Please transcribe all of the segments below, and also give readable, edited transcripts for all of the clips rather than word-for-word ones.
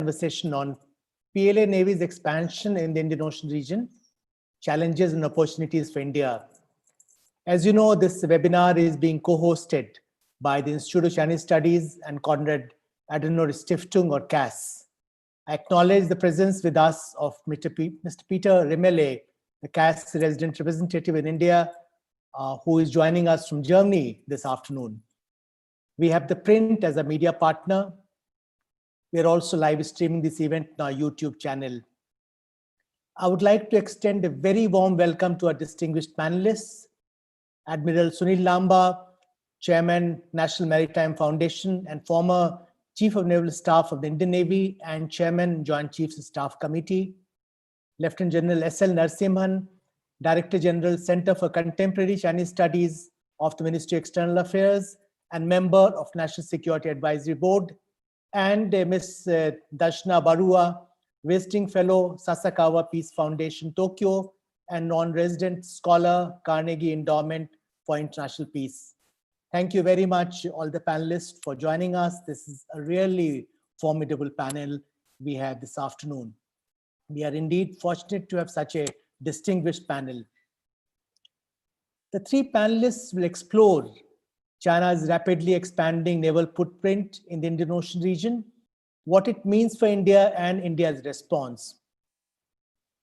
conversation on PLA Navy's expansion in the Indian Ocean region, challenges and opportunities for India. As you know, this webinar is being co-hosted by the Institute of Chinese Studies and Konrad Adenauer Stiftung, or CAS. I acknowledge the presence with us of Mr. Peter Rimmele, the CAS resident representative in India, who is joining us from Germany this afternoon. We have the print as a media partner. We are also live streaming this event on our YouTube channel. I would like to extend a very warm welcome to our distinguished panelists, Admiral Sunil Lamba, Chairman, National Maritime Foundation and former Chief of Naval Staff of the Indian Navy and Chairman, Joint Chiefs of Staff Committee, Lieutenant General S.L. Narasimhan, Director General, Center for Contemporary Chinese Studies of the Ministry of External Affairs and member of National Security Advisory Board, and Ms. Darshana Barua, Visiting Fellow, Sasakawa Peace Foundation, Tokyo, and non-resident scholar, Carnegie Endowment for International Peace. Thank you very much, all the panelists, for joining us. This is a really formidable panel we have this afternoon. We are indeed fortunate to have such a distinguished panel. The three panelists will explore China's rapidly expanding naval footprint in the Indian Ocean region, what it means for India and India's response.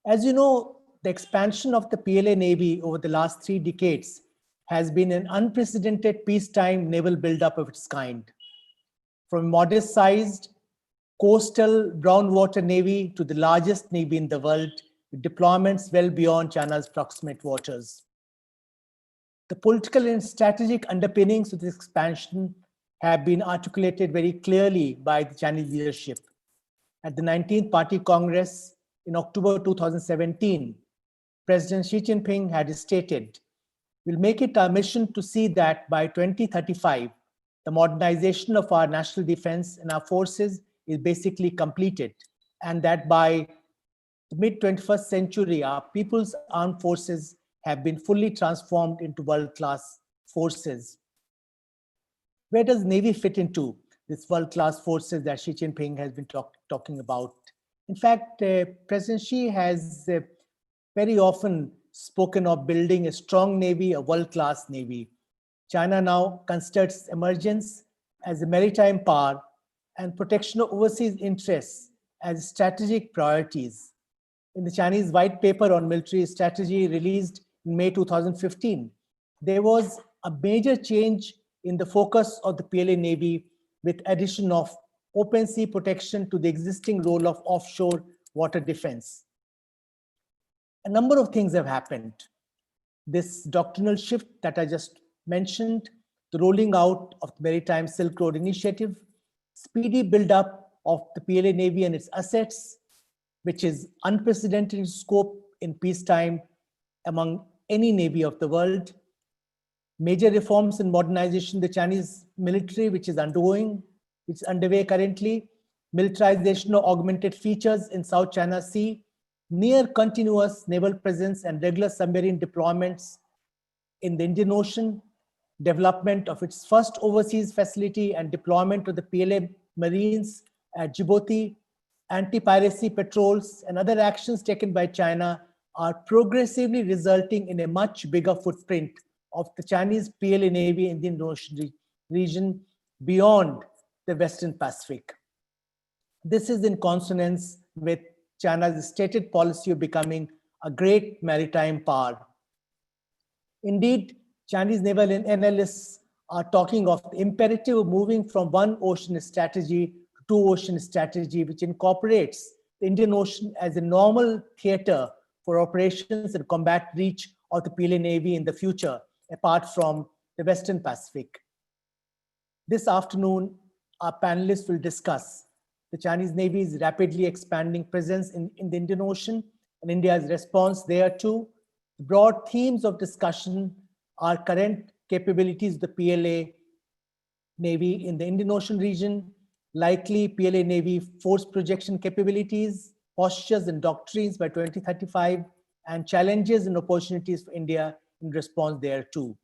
As you know, the expansion of the PLA Navy over the last 3 decades has been an unprecedented peacetime naval buildup of its kind. From modest-sized coastal brown water navy to the largest navy in the world, with deployments well beyond China's proximate waters. The political and strategic underpinnings of this expansion have been articulated very clearly by the Chinese leadership. At the 19th Party Congress in October 2017, President Xi Jinping had stated, "We'll make it our mission to see that by 2035, the modernization of our national defense and our forces is basically completed, and that by the mid-21st century, our people's armed forces have been fully transformed into world-class forces." Where does Navy fit into this world-class forces that Xi Jinping has been talking about? In fact, President Xi has very often spoken of building a strong Navy, a world-class Navy. China now considers emergence as a maritime power and protection of overseas interests as strategic priorities. In the Chinese White Paper on Military Strategy released in May 2015, there was a major change in the focus of the PLA Navy with addition of open sea protection to the existing role of offshore water defense. A number of things have happened. This doctrinal shift that I just mentioned, the rolling out of the Maritime Silk Road Initiative, speedy build-up of the PLA Navy and its assets, which is unprecedented in scope in peacetime among any navy of the world, major reforms and modernization of the Chinese military, which is underway currently, militarization of augmented features in South China Sea, near continuous naval presence and regular submarine deployments in the Indian Ocean, development of its first overseas facility and deployment of the PLA Marines at Djibouti, anti-piracy patrols and other actions taken by China are progressively resulting in a much bigger footprint of the Chinese PLA Navy in the Indian Ocean region beyond the Western Pacific. This is in consonance with China's stated policy of becoming a great maritime power. Indeed, Chinese naval analysts are talking of the imperative of moving from one ocean strategy to two ocean strategy, which incorporates the Indian Ocean as a normal theater for operations and combat reach of the PLA Navy in the future, apart from the Western Pacific. This afternoon, our panelists will discuss the Chinese Navy's rapidly expanding presence in the Indian Ocean and India's response thereto. The broad themes of discussion are current capabilities of the PLA Navy in the Indian Ocean region, likely PLA Navy force projection capabilities, postures and doctrines by 2035, and challenges and opportunities for India in response thereto.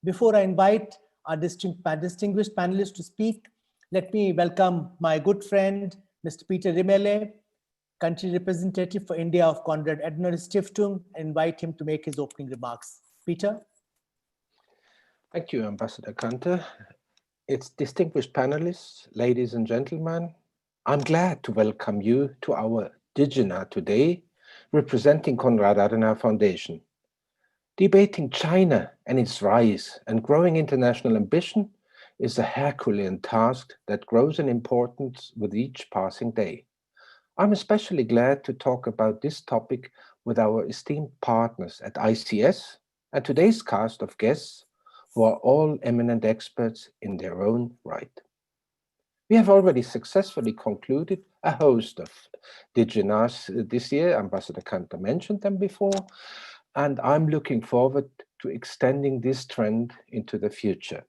Before I invite our distinguished panelists to speak, let me welcome my good friend, Mr. Peter Rimele, country representative for India of Konrad Adenauer Stiftung, and invite him to make his opening remarks. Peter? Thank you, Ambassador Kante. Its distinguished panelists, ladies and gentlemen, I'm glad to welcome you to our Digina today, representing Konrad Adenauer Foundation. Debating China and its rise and growing international ambition is a Herculean task that grows in importance with each passing day. I'm especially glad to talk about this topic with our esteemed partners at ICS and today's cast of guests who are all eminent experts in their own right. We have already successfully concluded a host of Diginas this year. Ambassador Kante mentioned them before, and I'm looking forward to extending this trend into the future.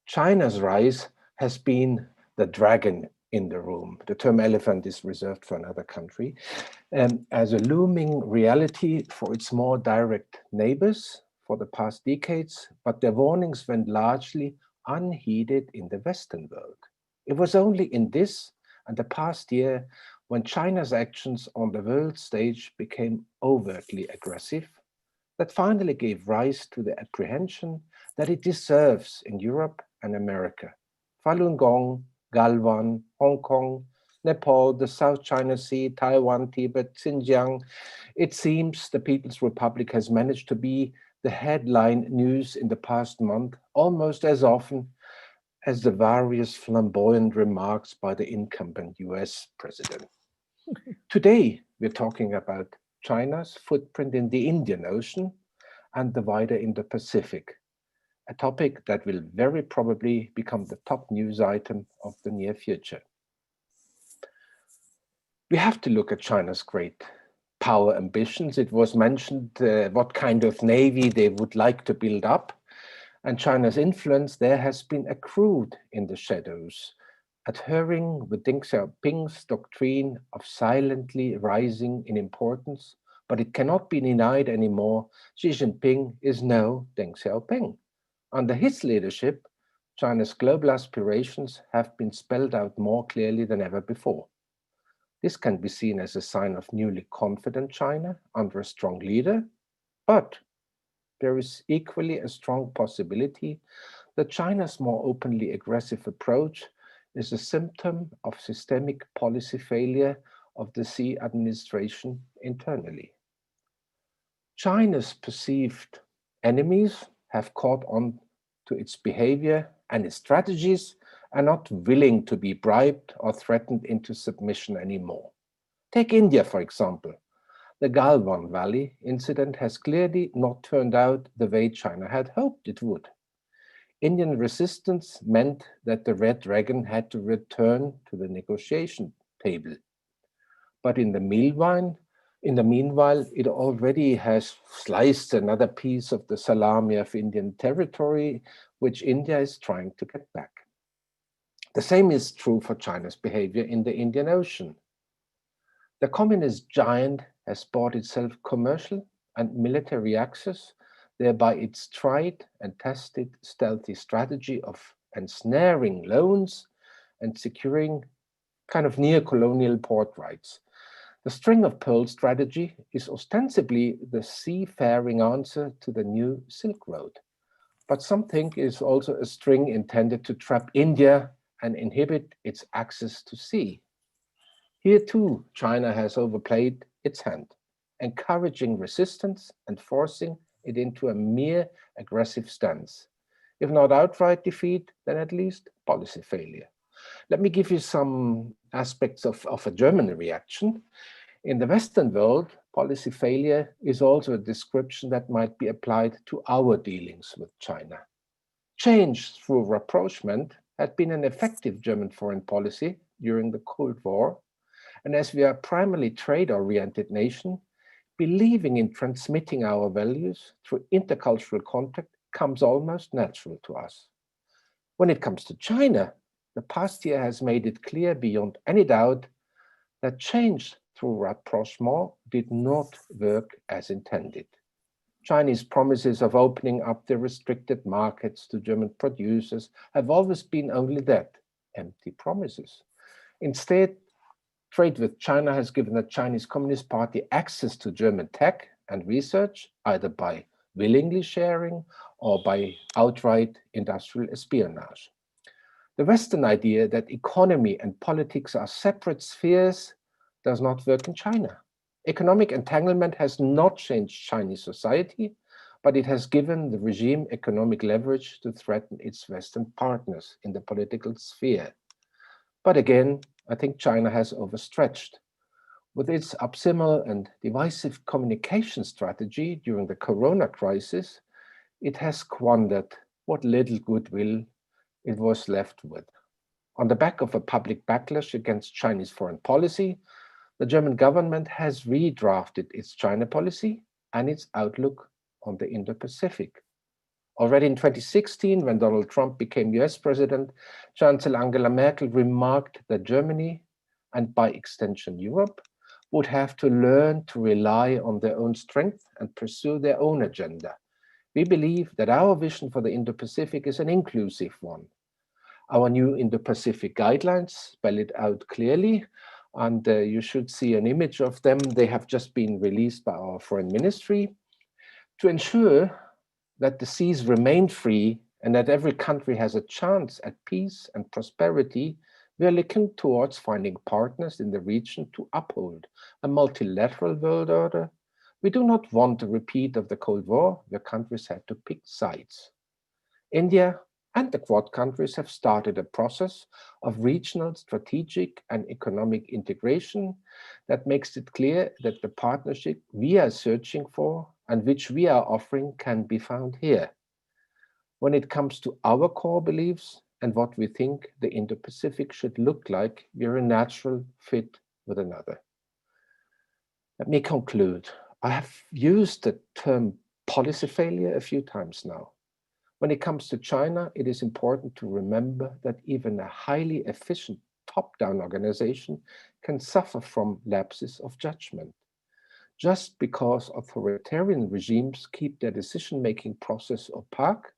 China's rise has been the dragon in the room. The term elephant is reserved for another country, as a looming reality for its more direct neighbors for the past decades, but their warnings went largely unheeded in the Western world. It was only in this and the past year when China's actions on the world stage became overtly aggressive that finally gave rise to the apprehension that it deserves in Europe and America. Falun Gong, Galwan, Hong Kong, Nepal, the South China Sea, Taiwan, Tibet, Xinjiang. It seems the People's Republic has managed to be the headline news in the past month almost as often as the various flamboyant remarks by the incumbent US president. Today, we're talking about China's footprint in the Indian Ocean and the wider Indo-Pacific, a topic that will very probably become the top news item of the near future. We have to look at China's great power ambitions. It was mentioned what kind of navy they would like to build up, and China's influence there has been accrued in the shadows, adhering with Deng Xiaoping's doctrine of silently rising in importance, but it cannot be denied anymore. Xi Jinping is no Deng Xiaoping. Under his leadership, China's global aspirations have been spelled out more clearly than ever before. This can be seen as a sign of newly confident China under a strong leader, but there is equally a strong possibility that China's more openly aggressive approach is a symptom of systemic policy failure of the Xi administration internally. China's perceived enemies have caught on to its behavior and its strategies are not willing to be bribed or threatened into submission anymore. Take India, for example. The Galwan Valley incident has clearly not turned out the way China had hoped it would. Indian resistance meant that the Red Dragon had to return to the negotiation table. But in the meanwhile, it already has sliced another piece of the salami of Indian territory, which India is trying to get back. The same is true for China's behavior in the Indian Ocean. The communist giant has bought itself commercial and military access, thereby its tried and tested stealthy strategy of ensnaring loans and securing kind of near-colonial port rights. The string of pearls strategy is ostensibly the seafaring answer to the new Silk Road. But some think it is also a string intended to trap India and inhibit its access to sea. Here too, China has overplayed its hand, encouraging resistance and forcing it into a mere aggressive stance. If not outright defeat, then at least policy failure. Let me give you some aspects of a German reaction. In the Western world, policy failure is also a description that might be applied to our dealings with China. Change through rapprochement had been an effective German foreign policy during the Cold War, and as we are a primarily trade-oriented nation, believing in transmitting our values through intercultural contact comes almost natural to us. When it comes to China, the past year has made it clear beyond any doubt that change through rapprochement did not work as intended. Chinese promises of opening up the restricted markets to German producers have always been only that, empty promises. Instead, trade with China has given the Chinese Communist Party access to German tech and research, either by willingly sharing or by outright industrial espionage. The Western idea that economy and politics are separate spheres does not work in China. Economic entanglement has not changed Chinese society, but it has given the regime economic leverage to threaten its Western partners in the political sphere. But again, I think China has overstretched. With its abysmal and divisive communication strategy during the corona crisis, it has squandered what little goodwill it was left with. On the back of a public backlash against Chinese foreign policy, the German government has redrafted its China policy and its outlook on the Indo-Pacific. Already in 2016, when Donald Trump became US president, Chancellor Angela Merkel remarked that Germany, and by extension Europe, would have to learn to rely on their own strength and pursue their own agenda. We believe that our vision for the Indo-Pacific is an inclusive one. Our new Indo-Pacific guidelines spell it out clearly, and you should see an image of them. They have just been released by our foreign ministry to ensure that the seas remain free and that every country has a chance at peace and prosperity. We are looking towards finding partners in the region to uphold a multilateral world order. We do not want a repeat of the Cold War, where countries had to pick sides. India and the Quad countries have started a process of regional, strategic, and economic integration that makes it clear that the partnership we are searching for and which we are offering can be found here. When it comes to our core beliefs and what we think the Indo-Pacific should look like, we are a natural fit with another. Let me conclude. I have used the term policy failure a few times now. When it comes to China, it is important to remember that even a highly efficient top-down organization can suffer from lapses of judgment. Just because authoritarian regimes keep their decision-making process opaque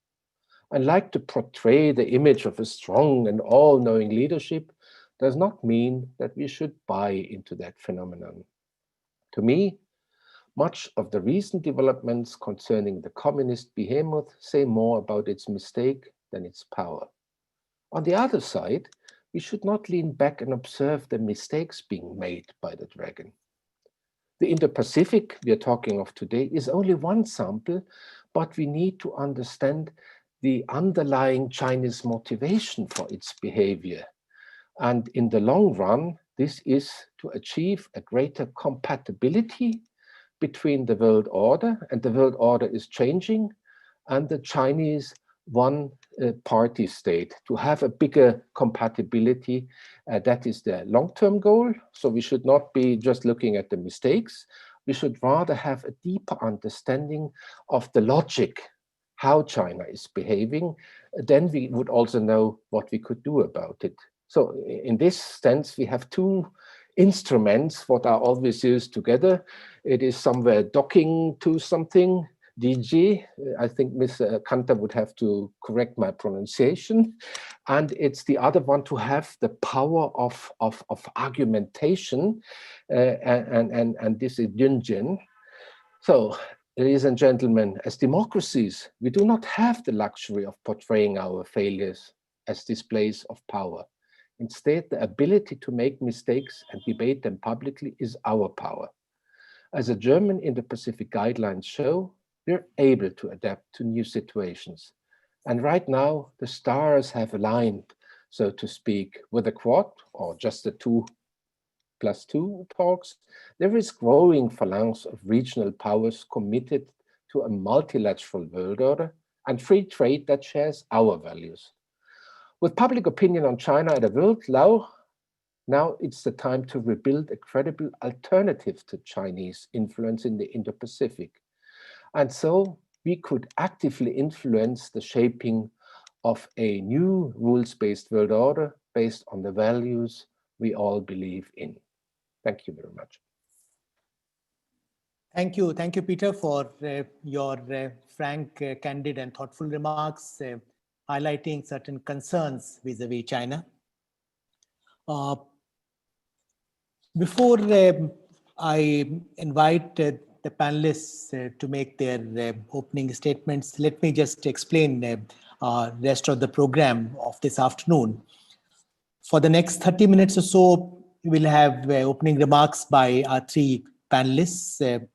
and like to portray the image of a strong and all-knowing leadership does not mean that we should buy into that phenomenon. To me, much of the recent developments concerning the communist behemoth say more about its mistake than its power. On the other side, we should not lean back and observe the mistakes being made by the dragon. The Indo-Pacific we are talking of today is only one sample, but we need to understand the underlying Chinese motivation for its behavior. And in the long run, this is to achieve a greater compatibility between the world order, and the world order is changing, and the Chinese one-party state, to have a bigger compatibility. That is the long-term goal. So we should not be just looking at the mistakes. We should rather have a deeper understanding of the logic, how China is behaving. Then we would also know what we could do about it. So in this sense, we have two instruments what are always used together. It is somewhere docking to something, DG. I think Ms. Kanter would have to correct my pronunciation. And it's the other one to have the power of argumentation, and this is Yunjin. So, ladies and gentlemen, as democracies, we do not have the luxury of portraying our failures as displays of power. Instead, the ability to make mistakes and debate them publicly is our power. As the German Indo-Pacific guidelines show, we're able to adapt to new situations. And right now, the stars have aligned, so to speak, with the Quad, or just the 2+2 talks. There is growing phalanx of regional powers committed to a multilateral world order and free trade that shares our values. With public opinion on China at a world low, now it's the time to rebuild a credible alternative to Chinese influence in the Indo-Pacific. And so we could actively influence the shaping of a new rules-based world order based on the values we all believe in. Thank you very much. Thank you, Peter, for your frank, candid, and thoughtful remarks, highlighting certain concerns vis-a-vis China. Before I invite the panelists to make their opening statements, let me just explain rest of the program of this afternoon. For the next 30 minutes or so, we'll have opening remarks by our three panelists.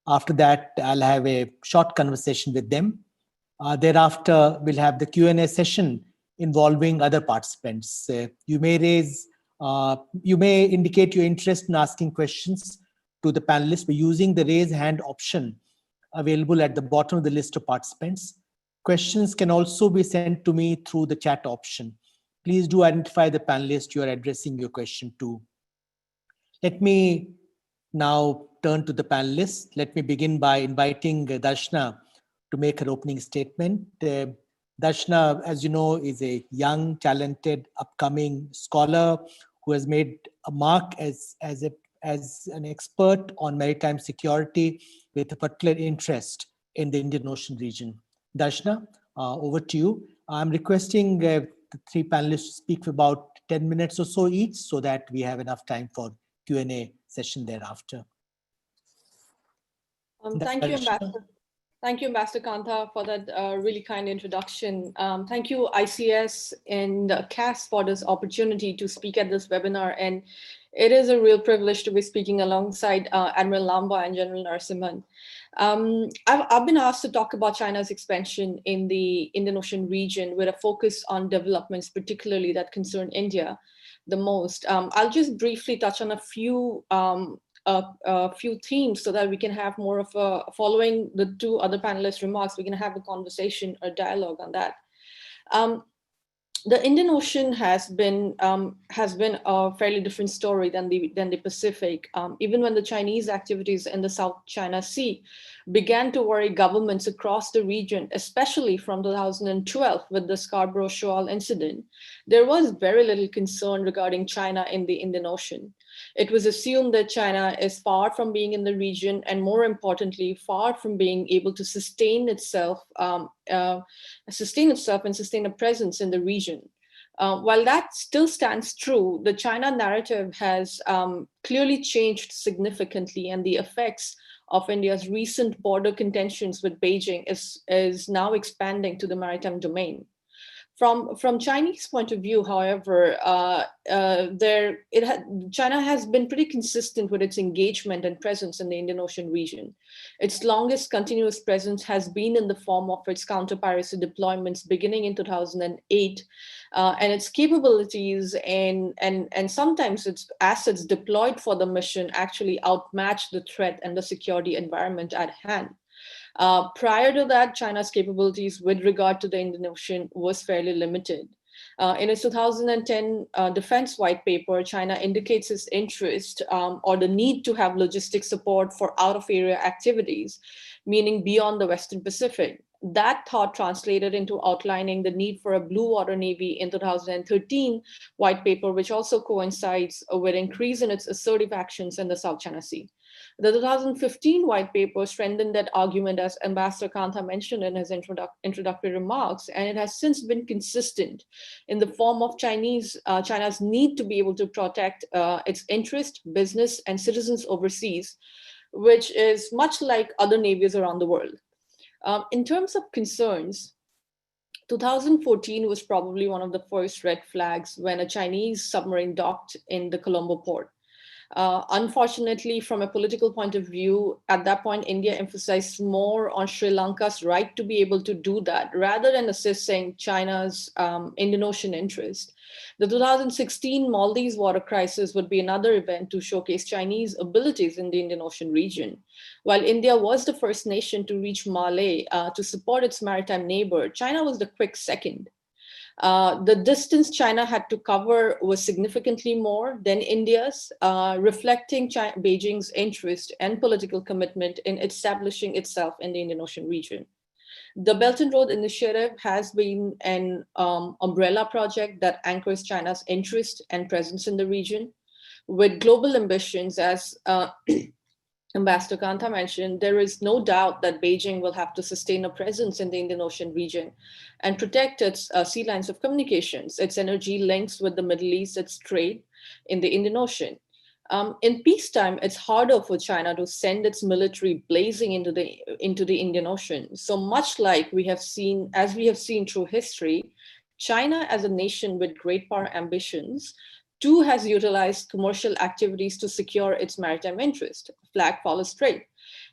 After that, I'll have a short conversation with them. Thereafter, we'll have the Q&A session involving other participants. You may indicate your interest in asking questions to the panelists by using the raise hand option available at the bottom of the list of participants. Questions can also be sent to me through the chat option. Please do identify the panelist you are addressing your question to. Let me now turn to the panelists. Let me begin by inviting Darshana to make her opening statement. Darshana, as you know, is a young, talented, upcoming scholar who has made a mark as an expert on maritime security with a particular interest in the Indian Ocean region. Darshana, over to you. I'm requesting the three panelists to speak for about 10 minutes or so each so that we have enough time for Q&A session thereafter. Thank you, Ambassador. Thank you, Ambassador Kantha, for that really kind introduction. Thank you, ICS and CAS, for this opportunity to speak at this webinar. And it is a real privilege to be speaking alongside Admiral Lamba and General Narasimhan. I've been asked to talk about China's expansion in the Indian Ocean region with a focus on developments, particularly that concern India the most. I'll just briefly touch on a few themes so that we can have more of a, following the two other panelists' remarks, we can have a conversation or dialogue on that. The Indian Ocean has been a fairly different story than the Pacific. Even when the Chinese activities in the South China Sea began to worry governments across the region, especially from 2012 with the Scarborough Shoal incident, there was very little concern regarding China in the Indian Ocean. It was assumed that China is far from being in the region, and more importantly, far from being able to sustain itself and sustain a presence in the region. While that still stands true, the China narrative has clearly changed significantly, and the effects of India's recent border contentions with Beijing is now expanding to the maritime domain. From Chinese point of view, however, China has been pretty consistent with its engagement and presence in the Indian Ocean region. Its longest continuous presence has been in the form of its counter-piracy deployments beginning in 2008, and its capabilities and sometimes its assets deployed for the mission actually outmatch the threat and the security environment at hand. Prior to that, China's capabilities with regard to the Indian Ocean was fairly limited. In its 2010 defense white paper, China indicates its interest or the need to have logistic support for out-of-area activities, meaning beyond the Western Pacific. That thought translated into outlining the need for a blue water navy in 2013 white paper, which also coincides with increase in its assertive actions in the South China Sea. The 2015 white paper strengthened that argument, as Ambassador Kantha mentioned in his introductory remarks, and it has since been consistent in the form of China's need to be able to protect its interest, business, and citizens overseas, which is much like other navies around the world. In terms of concerns, 2014 was probably one of the first red flags when a Chinese submarine docked in the Colombo port. Unfortunately, from a political point of view, at that point, India emphasized more on Sri Lanka's right to be able to do that rather than assessing China's Indian Ocean interest. The 2016 Maldives water crisis would be another event to showcase Chinese abilities in the Indian Ocean region. While India was the first nation to reach Malé to support its maritime neighbor, China was the quick second. The distance China had to cover was significantly more than India's, reflecting Beijing's interest and political commitment in establishing itself in the Indian Ocean region. The Belt and Road Initiative has been an umbrella project that anchors China's interest and presence in the region. With global ambitions, as Ambassador Kantha mentioned, there is no doubt that Beijing will have to sustain a presence in the Indian Ocean region and protect its sea lines of communications, its energy links with the Middle East, its trade in the Indian Ocean. In peacetime, it's harder for China to send its military blazing into the Indian Ocean. So much like we have seen through history, China as a nation with great power ambitions too has utilized commercial activities to secure its maritime interest. Flag follows trade.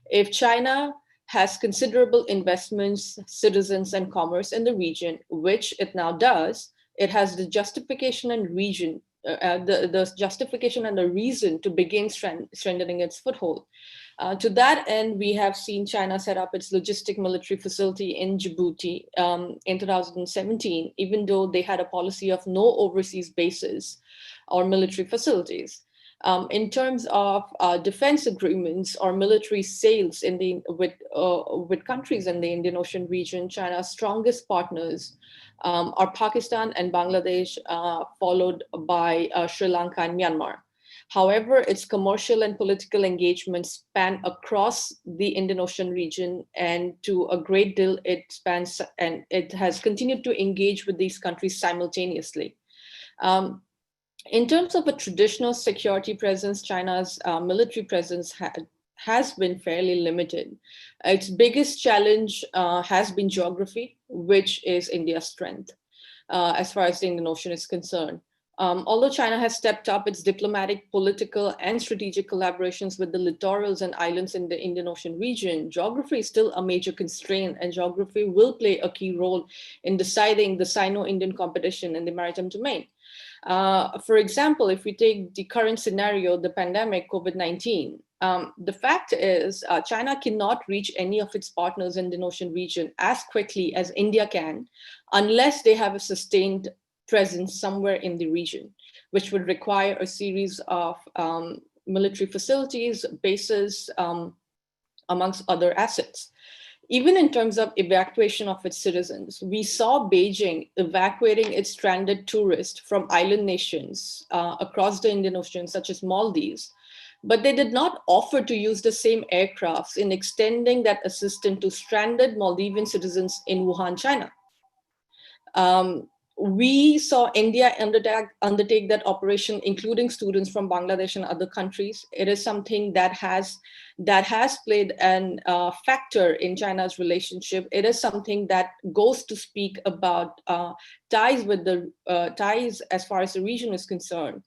If China has considerable investments, citizens, and commerce in the region, which it now does, it has the justification and the justification and the reason to begin strengthening its foothold. To that end, we have seen China set up its logistic military facility in Djibouti in 2017, even though they had a policy of no overseas bases or military facilities. In terms of defense agreements or military sales with countries in the Indian Ocean region, China's strongest partners are Pakistan and Bangladesh, followed by Sri Lanka and Myanmar. However, its commercial and political engagements span across the Indian Ocean region, and to a great deal it has continued to engage with these countries simultaneously. In terms of a traditional security presence, China's military presence has been fairly limited. Its biggest challenge has been geography, which is India's strength as far as the Indian Ocean is concerned. Although China has stepped up its diplomatic, political, and strategic collaborations with the littorals and islands in the Indian Ocean region, geography is still a major constraint, and geography will play a key role in deciding the Sino-Indian competition in the maritime domain. For example, if we take the current scenario, the pandemic, COVID-19, the fact is China cannot reach any of its partners in the Indian Ocean region as quickly as India can, unless they have a sustained presence somewhere in the region, which would require a series of military facilities, bases, amongst other assets. Even in terms of evacuation of its citizens, we saw Beijing evacuating its stranded tourists from island nations across the Indian Ocean, such as Maldives, but they did not offer to use the same aircrafts in extending that assistance to stranded Maldivian citizens in Wuhan, China. We saw India undertake that operation, including students from Bangladesh and other countries. It is something that has played an factor in China's relationship. It is something that goes to speak about ties as far as the region is concerned.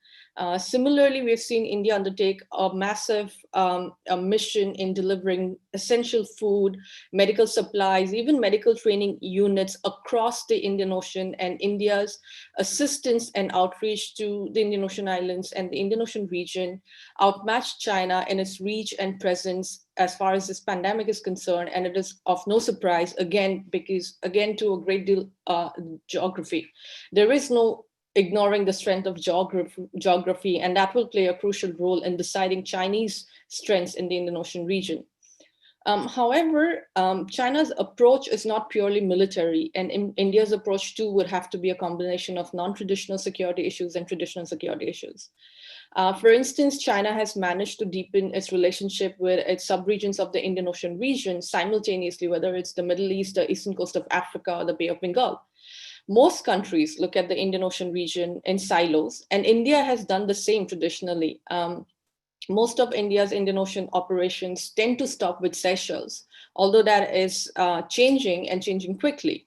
Similarly, we've seen India undertake a massive a mission in delivering essential food, medical supplies, even medical training units across the Indian Ocean, and India's assistance and outreach to the Indian Ocean islands and the Indian Ocean region outmatched China in its reach and presence as far as this pandemic is concerned. And it is of no surprise, again, because again, to a great deal geography. There is no ignoring the strength of geography, and that will play a crucial role in deciding Chinese strengths in the Indian Ocean region. However, China's approach is not purely military, and India's approach too would have to be a combination of non-traditional security issues and traditional security issues. For instance, China has managed to deepen its relationship with its subregions of the Indian Ocean region simultaneously, whether it's the Middle East, the eastern coast of Africa, or the Bay of Bengal. Most countries look at the Indian Ocean region in silos, and India has done the same traditionally. Most of India's Indian Ocean operations tend to stop with Seychelles, although that is changing and changing quickly.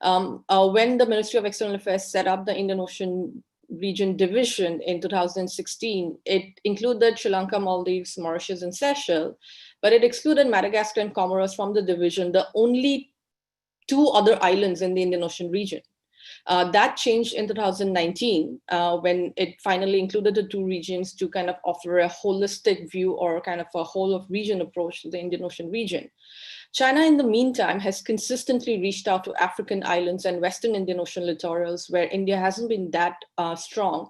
When the Ministry of External Affairs set up the Indian Ocean region division in 2016, it included Sri Lanka, Maldives, Mauritius, and Seychelles, but it excluded Madagascar and Comoros from the division, the only two other islands in the Indian Ocean region. That changed in 2019 when it finally included the two regions to kind of offer a holistic view or kind of a whole of region approach to the Indian Ocean region. China, in the meantime, has consistently reached out to African islands and Western Indian Ocean littorals where India hasn't been that strong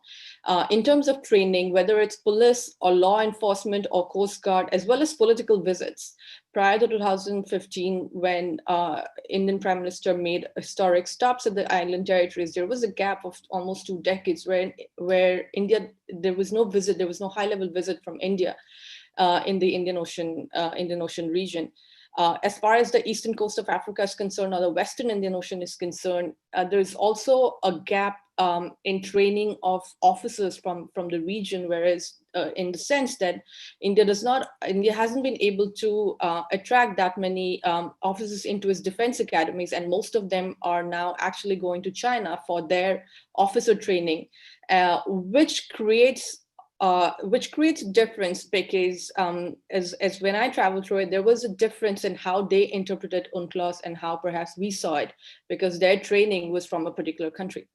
in terms of training, whether it's police or law enforcement or Coast Guard, as well as political visits. Prior to 2015, when Indian Prime Minister made historic stops at the island territories, there was a gap of almost 2 decades where India, there was no high-level visit from India in the Indian Ocean region. As far as the eastern coast of Africa is concerned, or the Western Indian Ocean is concerned, there's also a gap in training of officers from the region, whereas in the sense that India hasn't been able to attract that many officers into its defense academies, and most of them are now actually going to China for their officer training, which creates difference, because as when I traveled through it, there was a difference in how they interpreted UNCLOS and how perhaps we saw it, because their training was from a particular country.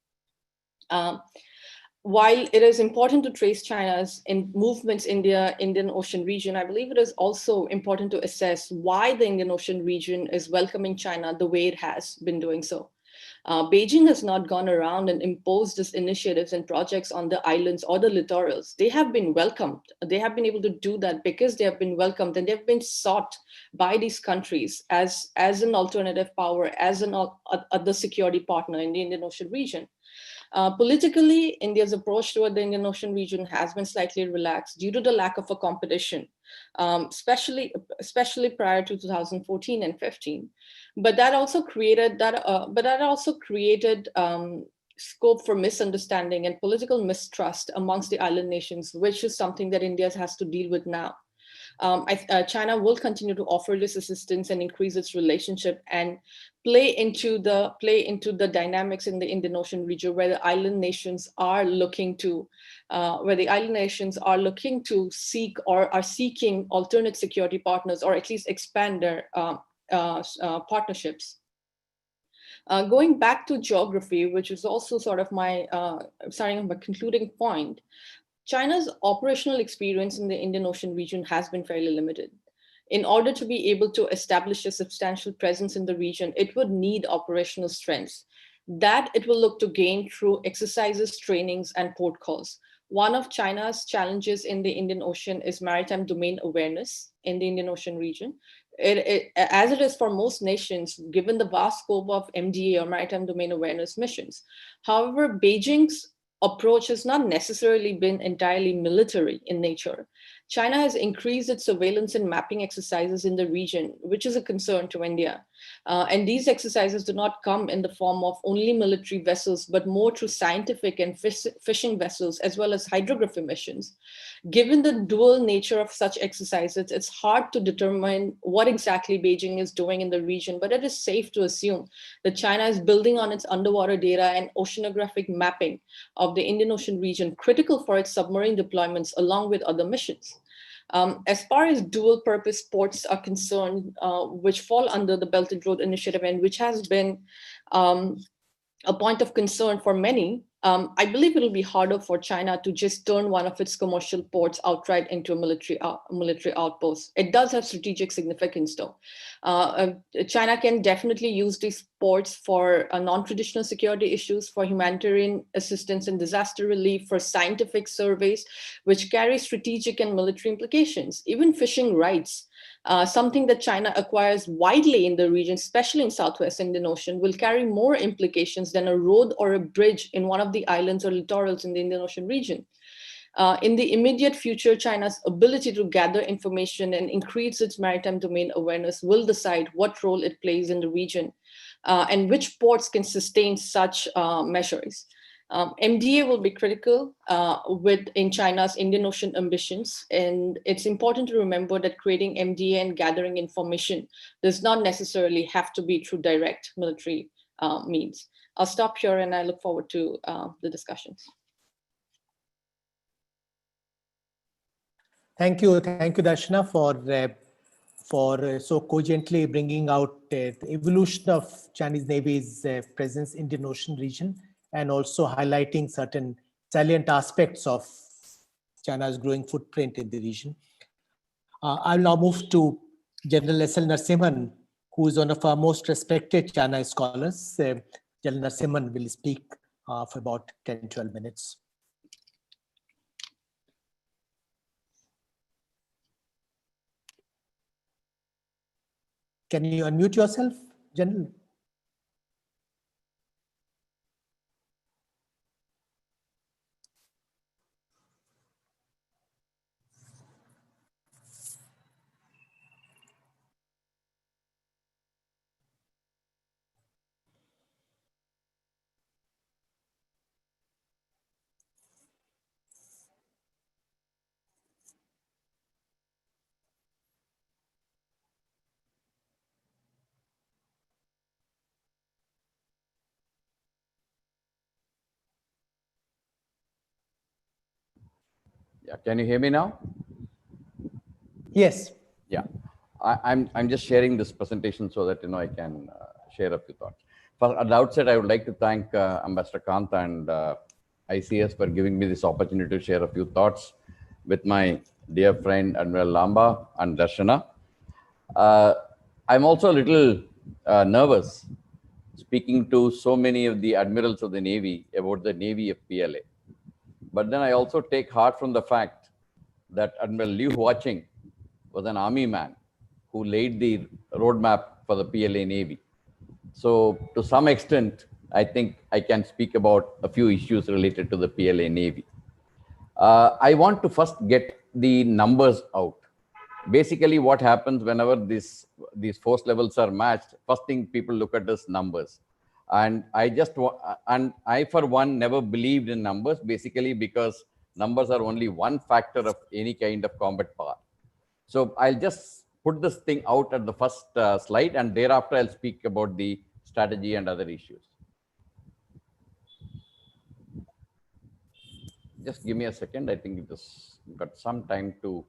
While it is important to trace China's movements in the Indian Ocean region, I believe it is also important to assess why the Indian Ocean region is welcoming China the way it has been doing so. Beijing has not gone around and imposed its initiatives and projects on the islands or the littorals. They have been welcomed. They have been able to do that because they have been welcomed, and they've been sought by these countries as an alternative power, as other security partner in the Indian Ocean region. Politically, India's approach toward the Indian Ocean region has been slightly relaxed due to the lack of a competition, especially prior to 2014 and 15. But that also created scope for misunderstanding and political mistrust amongst the island nations, which is something that India has to deal with now. China will continue to offer this assistance and increase its relationship and play into the dynamics in the Indian Ocean region, where the island nations are looking to seek or are seeking alternate security partners, or at least expand their partnerships. Going back to geography, which is also sort of my concluding point, China's operational experience in the Indian Ocean region has been fairly limited. In order to be able to establish a substantial presence in the region, it would need operational strengths that it will look to gain through exercises, trainings, and port calls. One of China's challenges in the Indian Ocean is maritime domain awareness in the Indian Ocean region. As it is for most nations, given the vast scope of MDA or maritime domain awareness missions. However, Beijing's approach has not necessarily been entirely military in nature. China has increased its surveillance and mapping exercises in the region, which is a concern to India. And these exercises do not come in the form of only military vessels, but more through scientific and fishing vessels, as well as hydrography missions. Given the dual nature of such exercises, it's hard to determine what exactly Beijing is doing in the region, but it is safe to assume that China is building on its underwater data and oceanographic mapping of the Indian Ocean region, critical for its submarine deployments along with other missions. As far as dual purpose ports are concerned, which fall under the Belt and Road Initiative and which has been a point of concern for many, I believe it'll be harder for China to just turn one of its commercial ports outright into a military outpost. It does have strategic significance though. China can definitely use these ports for non-traditional security issues, for humanitarian assistance and disaster relief, for scientific surveys, which carry strategic and military implications, even fishing rights. Something that China acquires widely in the region, especially in Southwest Indian Ocean, will carry more implications than a road or a bridge in one of the islands or littorals in the Indian Ocean region. In the immediate future, China's ability to gather information and increase its maritime domain awareness will decide what role it plays in the region and which ports can sustain such measures. MDA will be critical in China's Indian Ocean ambitions. And it's important to remember that creating MDA and gathering information does not necessarily have to be through direct military means. I'll stop here and I look forward to the discussions. Thank you, Darshana, for so cogently bringing out the evolution of Chinese Navy's presence in the Indian Ocean region, and also highlighting certain salient aspects of China's growing footprint in the region. I'll now move to General S.L. Narasimhan, who is one of our most respected China scholars. General Narasimhan will speak for about 10-12 minutes. Can you unmute yourself, General? Yeah, can you hear me now? Yes. Yeah, I'm just sharing this presentation so that I can share a few thoughts. First, at the outset, I would like to thank Ambassador Kant and ICS for giving me this opportunity to share a few thoughts with my dear friend Admiral Lamba and Darshana. I'm also a little nervous speaking to so many of the admirals of the Navy about the Navy of PLA. But then I also take heart from the fact that Admiral Liu Huaching was an army man who laid the roadmap for the PLA Navy. So to some extent, I think I can speak about a few issues related to the PLA Navy. I want to first get the numbers out. Basically, what happens whenever these force levels are matched, first thing people look at is numbers. And I for one never believed in numbers, basically because numbers are only one factor of any kind of combat power. So I'll just put this thing out at the first slide, and thereafter I'll speak about the strategy and other issues. Just give me a second. I think it has got some time to.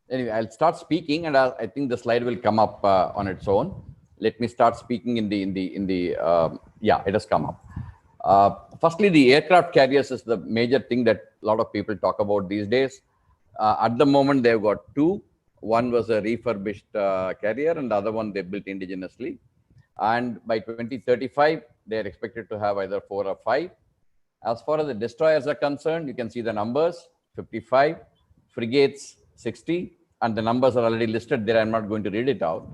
Anyway, I'll start speaking, and I think the slide will come up on its own. Let me start speaking yeah, it has come up. Firstly, the aircraft carriers is the major thing that a lot of people talk about these days. At the moment, they've got two. One was a refurbished carrier, and the other one they built indigenously. And by 2035, they're expected to have either 4 or 5. As far as the destroyers are concerned, you can see the numbers: 55, frigates 60, and the numbers are already listed there. I'm not going to read it out.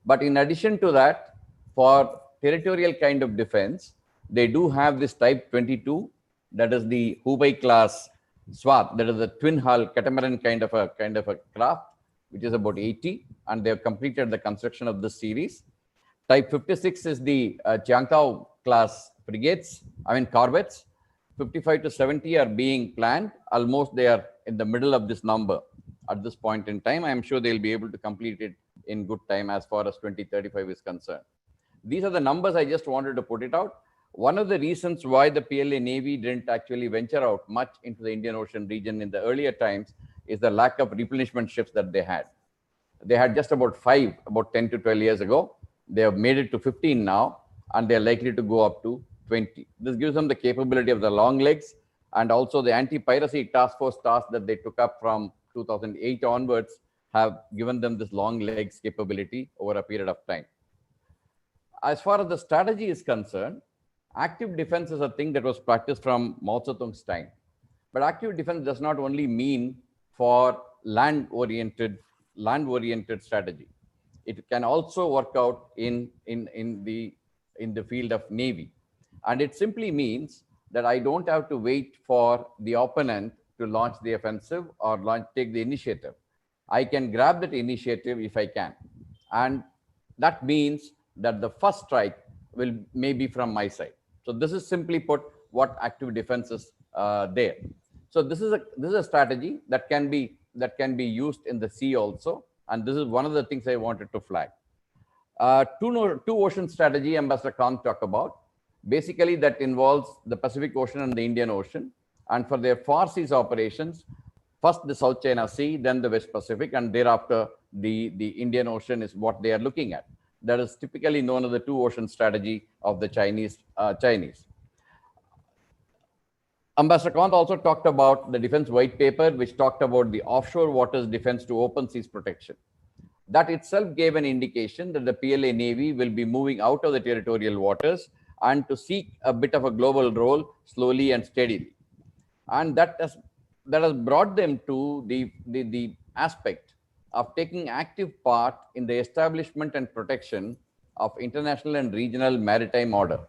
But in addition to that, for territorial kind of defense, they do have this Type 22, that is the Hubei class SWAT, that is a twin hull catamaran kind of a craft, which is about 80, and they have completed the construction of this series. Type 56 is the Jiangtao class frigates, corvettes. 55 to 70 are being planned. Almost they are in the middle of this number at this point in time. I'm sure they'll be able to complete it in good time as far as 2035 is concerned. These are the numbers. I just wanted to put it out. One of the reasons why the PLA Navy didn't actually venture out much into the Indian Ocean region in the earlier times is the lack of replenishment ships that they had. They had just about 5, about 10 to 12 years ago. They have made it to 15 now, and they're likely to go up to 20. This gives them the capability of the long legs, and also the anti-piracy task force task that they took up from 2008 onwards have given them this long legs capability over a period of time. As far as the strategy is concerned, active defense is a thing that was practiced from Mao Zedong's time. But active defense does not only mean for land-oriented strategy. It can also work out in the field of Navy. And it simply means that I don't have to wait for the opponent to launch the offensive or take the initiative. I can grab that initiative if I can. And that means that the first strike may be from my side. So this is simply put what active defense is there. So this is a strategy that can be used in the sea also. And this is one of the things I wanted to flag. Two ocean strategy, Ambassador Khan talked about. Basically, that involves the Pacific Ocean and the Indian Ocean. And for their far seas operations, first the South China Sea, then the West Pacific, and thereafter the Indian Ocean is what they are looking at. That is typically known as the two ocean strategy of the Chinese. Ambassador Kant also talked about the defense white paper, which talked about the offshore waters defense to open seas protection. That itself gave an indication that the PLA Navy will be moving out of the territorial waters and to seek a bit of a global role slowly and steadily. And that has brought them to the aspect of taking active part in the establishment and protection of international and regional maritime order.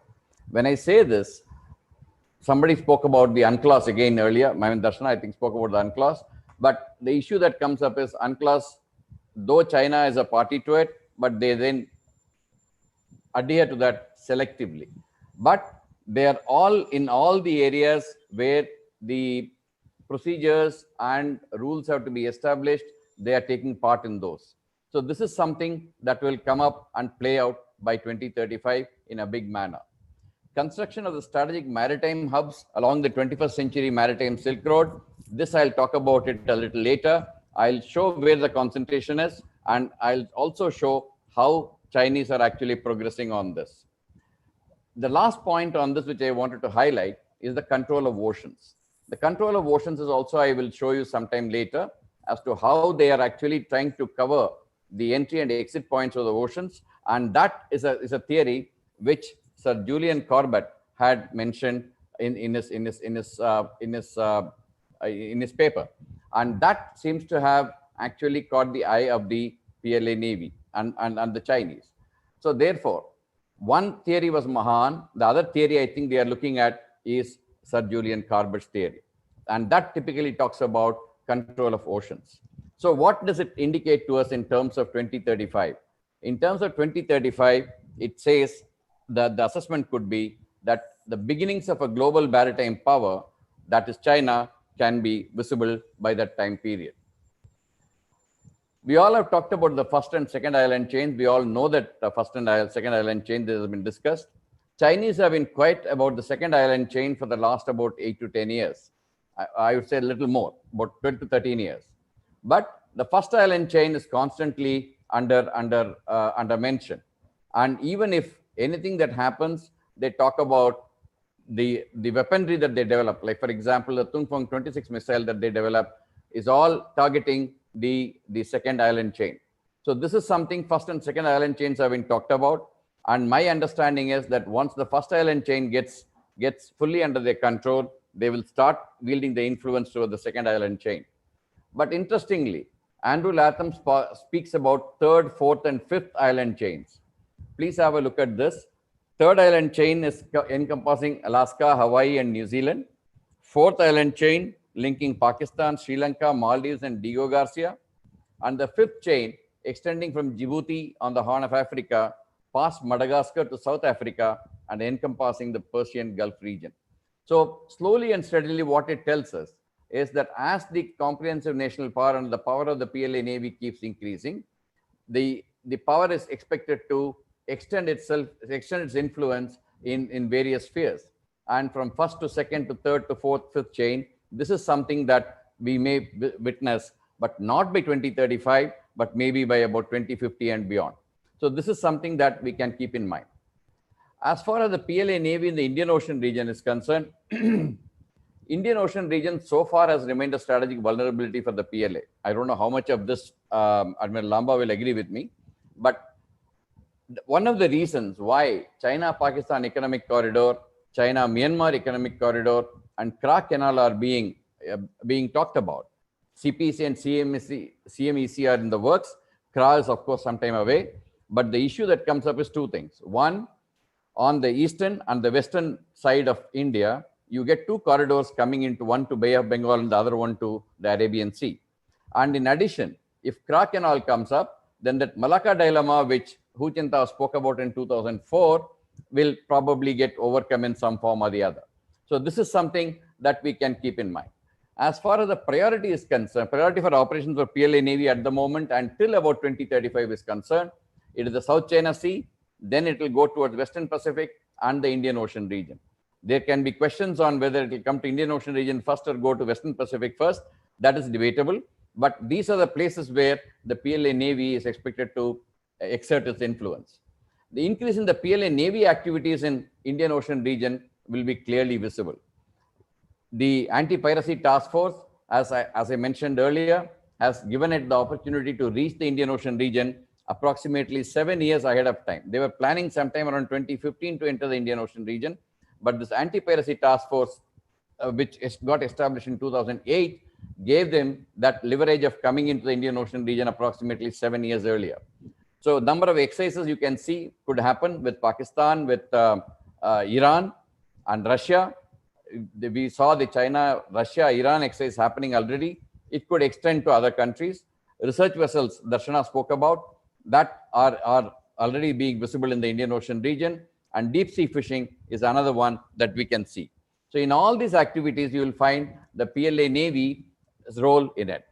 When I say this, somebody spoke about the UNCLOS again earlier. Darshana, I think, spoke about the UNCLOS. But the issue that comes up is UNCLOS, though China is a party to it, but they then adhere to that selectively. But they are all in all the areas where the procedures and rules have to be established, they are taking part in those. So this is something that will come up and play out by 2035 in a big manner. Construction of the strategic maritime hubs along the 21st century maritime Silk Road. This I'll talk about it a little later. I'll show where the concentration is, and I'll also show how Chinese are actually progressing on this. The last point on this, which I wanted to highlight, is the control of oceans. The control of oceans is also, I will show you sometime later, as to how they are actually trying to cover the entry and exit points of the oceans. And that is a theory which Sir Julian Corbett had mentioned in his paper. And that seems to have actually caught the eye of the PLA Navy and the Chinese. So therefore, one theory was Mahan. The other theory I think they are looking at is Sir Julian Corbett's theory. And that typically talks about control of oceans. So what does it indicate to us in terms of 2035? In terms of 2035, it says that the assessment could be that the beginnings of a global maritime power, that is China, can be visible by that time period. We all have talked about the first and second island chains. We all know that the first and second island chain has been discussed. Chinese have been quiet about the second island chain for the last about 8 to 10 years. I would say a little more, about 12 to 13 years. But the first island chain is constantly under mention. And even if anything that happens, they talk about the weaponry that they develop. Like, for example, the Tungfeng 26 missile that they develop is all targeting the second island chain. So this is something first and second island chains have been talked about. And my understanding is that once the first island chain gets fully under their control, they will start wielding the influence toward the second island chain. But interestingly, Andrew Latham speaks about third, fourth, and fifth island chains. Please have a look at this. Third island chain is encompassing Alaska, Hawaii, and New Zealand. Fourth island chain linking Pakistan, Sri Lanka, Maldives, and Diego Garcia. And the fifth chain extending from Djibouti on the Horn of Africa, past Madagascar to South Africa, and encompassing the Persian Gulf region. So slowly and steadily, what it tells us is that as the comprehensive national power and the power of the PLA Navy keeps increasing, the power is expected to extend its influence in various spheres. And from first to second to third to fourth, fifth chain, this is something that we may witness, but not by 2035, but maybe by about 2050 and beyond. So this is something that we can keep in mind. As far as the PLA Navy in the Indian Ocean region is concerned, Indian Ocean region so far has remained a strategic vulnerability for the PLA. I don't know how much of this Admiral Lamba will agree with me, but one of the reasons why China-Pakistan Economic Corridor, China-Myanmar Economic Corridor, and Kra Canal are being talked about. CPC and CMEC are in the works. Kra is, of course, some time away. But the issue that comes up is two things. One, on the eastern and the western side of India, you get two corridors coming into, one to Bay of Bengal and the other one to the Arabian Sea. And in addition, if Kra Canal comes up, then that Malacca dilemma, which Hu Jintao spoke about in 2004, will probably get overcome in some form or the other. So this is something that we can keep in mind. As far as the priority is concerned, priority for operations for PLA Navy at the moment until about 2035 is concerned, it is the South China Sea, then it will go towards Western Pacific and the Indian Ocean region. There can be questions on whether it will come to Indian Ocean region first or go to Western Pacific first. That is debatable. But these are the places where the PLA Navy is expected to exert its influence. The increase in the PLA Navy activities in Indian Ocean region will be clearly visible. The Anti-Piracy Task Force, as I mentioned earlier, has given it the opportunity to reach the Indian Ocean region approximately 7 years ahead of time. They were planning sometime around 2015 to enter the Indian Ocean region, but this Anti-Piracy Task Force, which got established in 2008, gave them that leverage of coming into the Indian Ocean region approximately 7 years earlier. So number of exercises you can see could happen with Pakistan, with Iran and Russia. We saw the China, Russia, Iran exercise happening already. It could extend to other countries. Research vessels Darshana spoke about that are already being visible in the Indian Ocean region, and deep sea fishing is another one that we can see. So in all these activities, you will find the PLA Navy's role in it.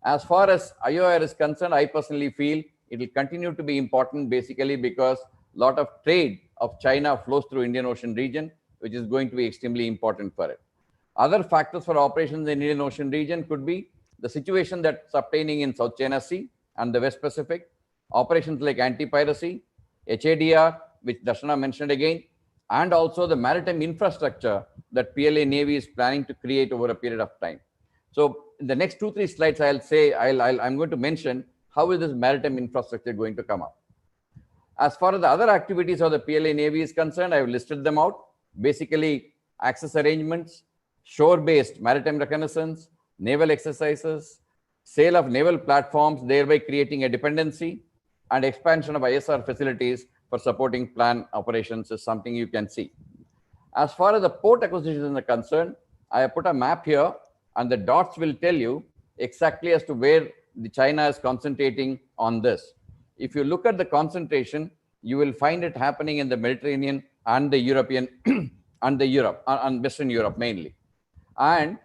As far as IOR is concerned, I personally feel it will continue to be important basically because a lot of trade of China flows through Indian Ocean region, which is going to be extremely important for it. Other factors for operations in Indian Ocean region could be the situation that's obtaining in South China Sea and the West Pacific, operations like anti-piracy, HADR, which Darshana mentioned again, and also the maritime infrastructure that PLA Navy is planning to create over a period of time. So in the next 2-3 slides, I'm going to mention how is this maritime infrastructure going to come up. As far as the other activities of the PLA Navy is concerned, I have listed them out. Basically, access arrangements, shore-based maritime reconnaissance, naval exercises, sale of naval platforms, thereby creating a dependency, and expansion of ISR facilities for supporting planned operations is something you can see. As far as the port acquisitions are concerned, I have put a map here, and the dots will tell you exactly as to where the China is concentrating on this. If you look at the concentration, you will find it happening in the Mediterranean and the European and Western Europe mainly. And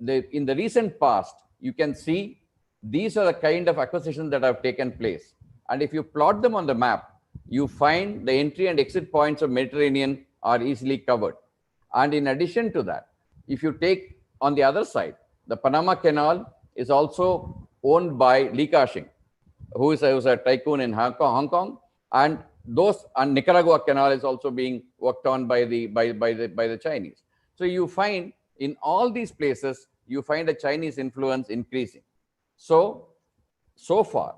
in the recent past, you can see these are the kind of acquisitions that have taken place. And if you plot them on the map, you find the entry and exit points of Mediterranean are easily covered. And in addition to that, if you take on the other side, the Panama Canal is also owned by Li Ka-shing, who is a tycoon in Hong Kong, and Nicaragua Canal is also being worked on by the Chinese. So you find in all these places, you find a Chinese influence increasing. So far,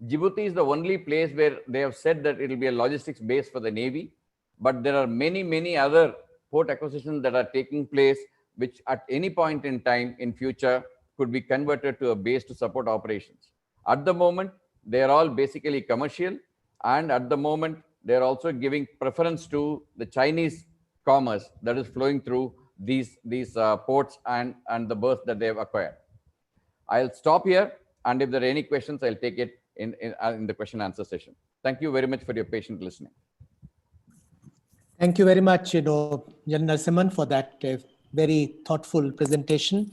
Djibouti is the only place where they have said that it will be a logistics base for the Navy, but there are many other port acquisitions that are taking place, which at any point in time in future could be converted to a base to support operations. At the moment, they are all basically commercial, and at the moment, they are also giving preference to the Chinese commerce that is flowing through these ports and the berths that they have acquired. I'll stop here, and if there are any questions, I'll take it in the question and answer session. Thank you very much for your patient listening. Thank you very much, General Narasimhan, for that very thoughtful presentation,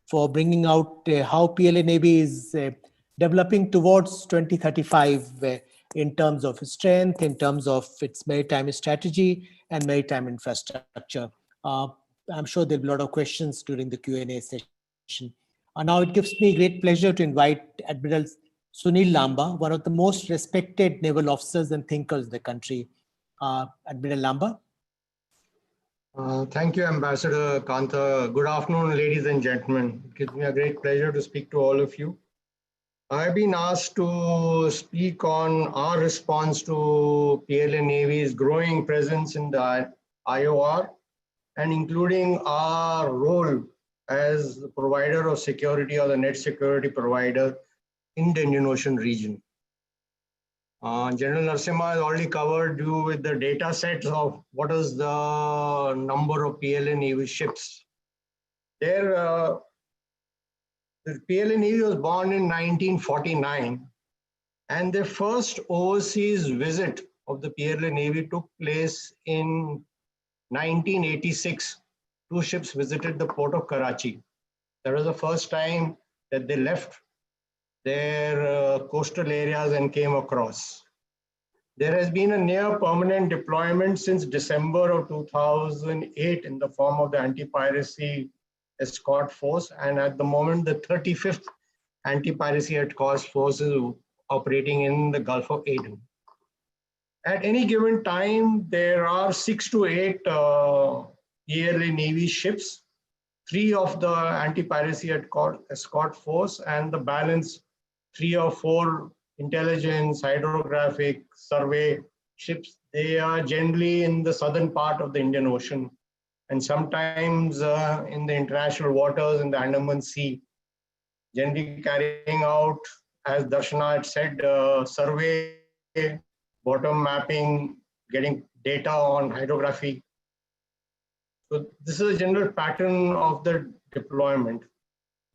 for bringing out how PLA Navy is developing towards 2035 in terms of strength, in terms of its maritime strategy and maritime infrastructure. I'm sure there'll be a lot of questions during the Q&A session. Now it gives me great pleasure to invite Admiral Sunil Lamba, one of the most respected naval officers and thinkers in the country. Admiral Lamba. Thank you, Ambassador Kanta. Good afternoon, ladies and gentlemen. It gives me a great pleasure to speak to all of you. I've been asked to speak on our response to PLA Navy's growing presence in the IOR, and including our role as the provider of security or the net security provider in the Indian Ocean region. General Narasimha has already covered you with the data sets of what is the number of PLA Navy ships. The PLA Navy was born in 1949, and the first overseas visit of the PLA Navy took place in 1986. 2 ships visited the port of Karachi. That was the first time that they left their coastal areas and came across. There has been a near permanent deployment since December of 2008 in the form of the anti-piracy escort force, and at the moment the 35th anti-piracy escort force is operating in the Gulf of Aden. At any given time, there are 6 to 8 PLA Navy ships, 3 of the anti-piracy escort force, and the balance 3 or 4 intelligence, hydrographic, survey ships. They are generally in the southern part of the Indian Ocean, and sometimes in the international waters in the Andaman Sea, generally carrying out, as Darshana had said, survey, bottom mapping, getting data on hydrography. So this is a general pattern of the deployment.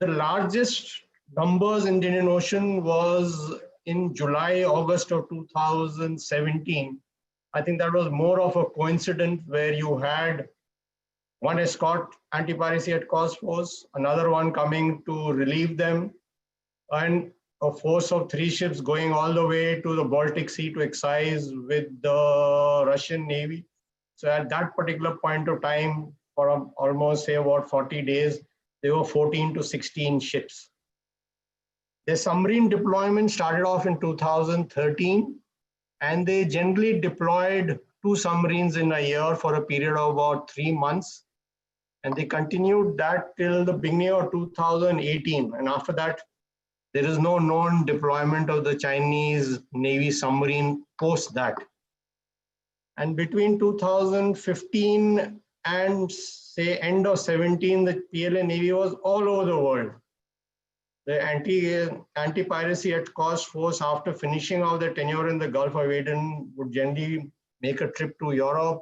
The largest numbers in the Indian Ocean was in July, August of 2017. I think that was more of a coincidence where you had one escort anti-piracy at coast force, another one coming to relieve them, and a force of 3 ships going all the way to the Baltic Sea to excise with the Russian Navy. So at that particular point of time, for almost say about 40 days, there were 14 to 16 ships. The submarine deployment started off in 2013, and they generally deployed 2 submarines in a year for a period of about 3 months. And they continued that till the beginning of 2018. And after that, there is no known deployment of the Chinese Navy submarine post that. And between 2015 and say end of 17, the PLA Navy was all over the world. The anti-piracy at coast force, after finishing out their tenure in the Gulf of Aden, would generally make a trip to Europe.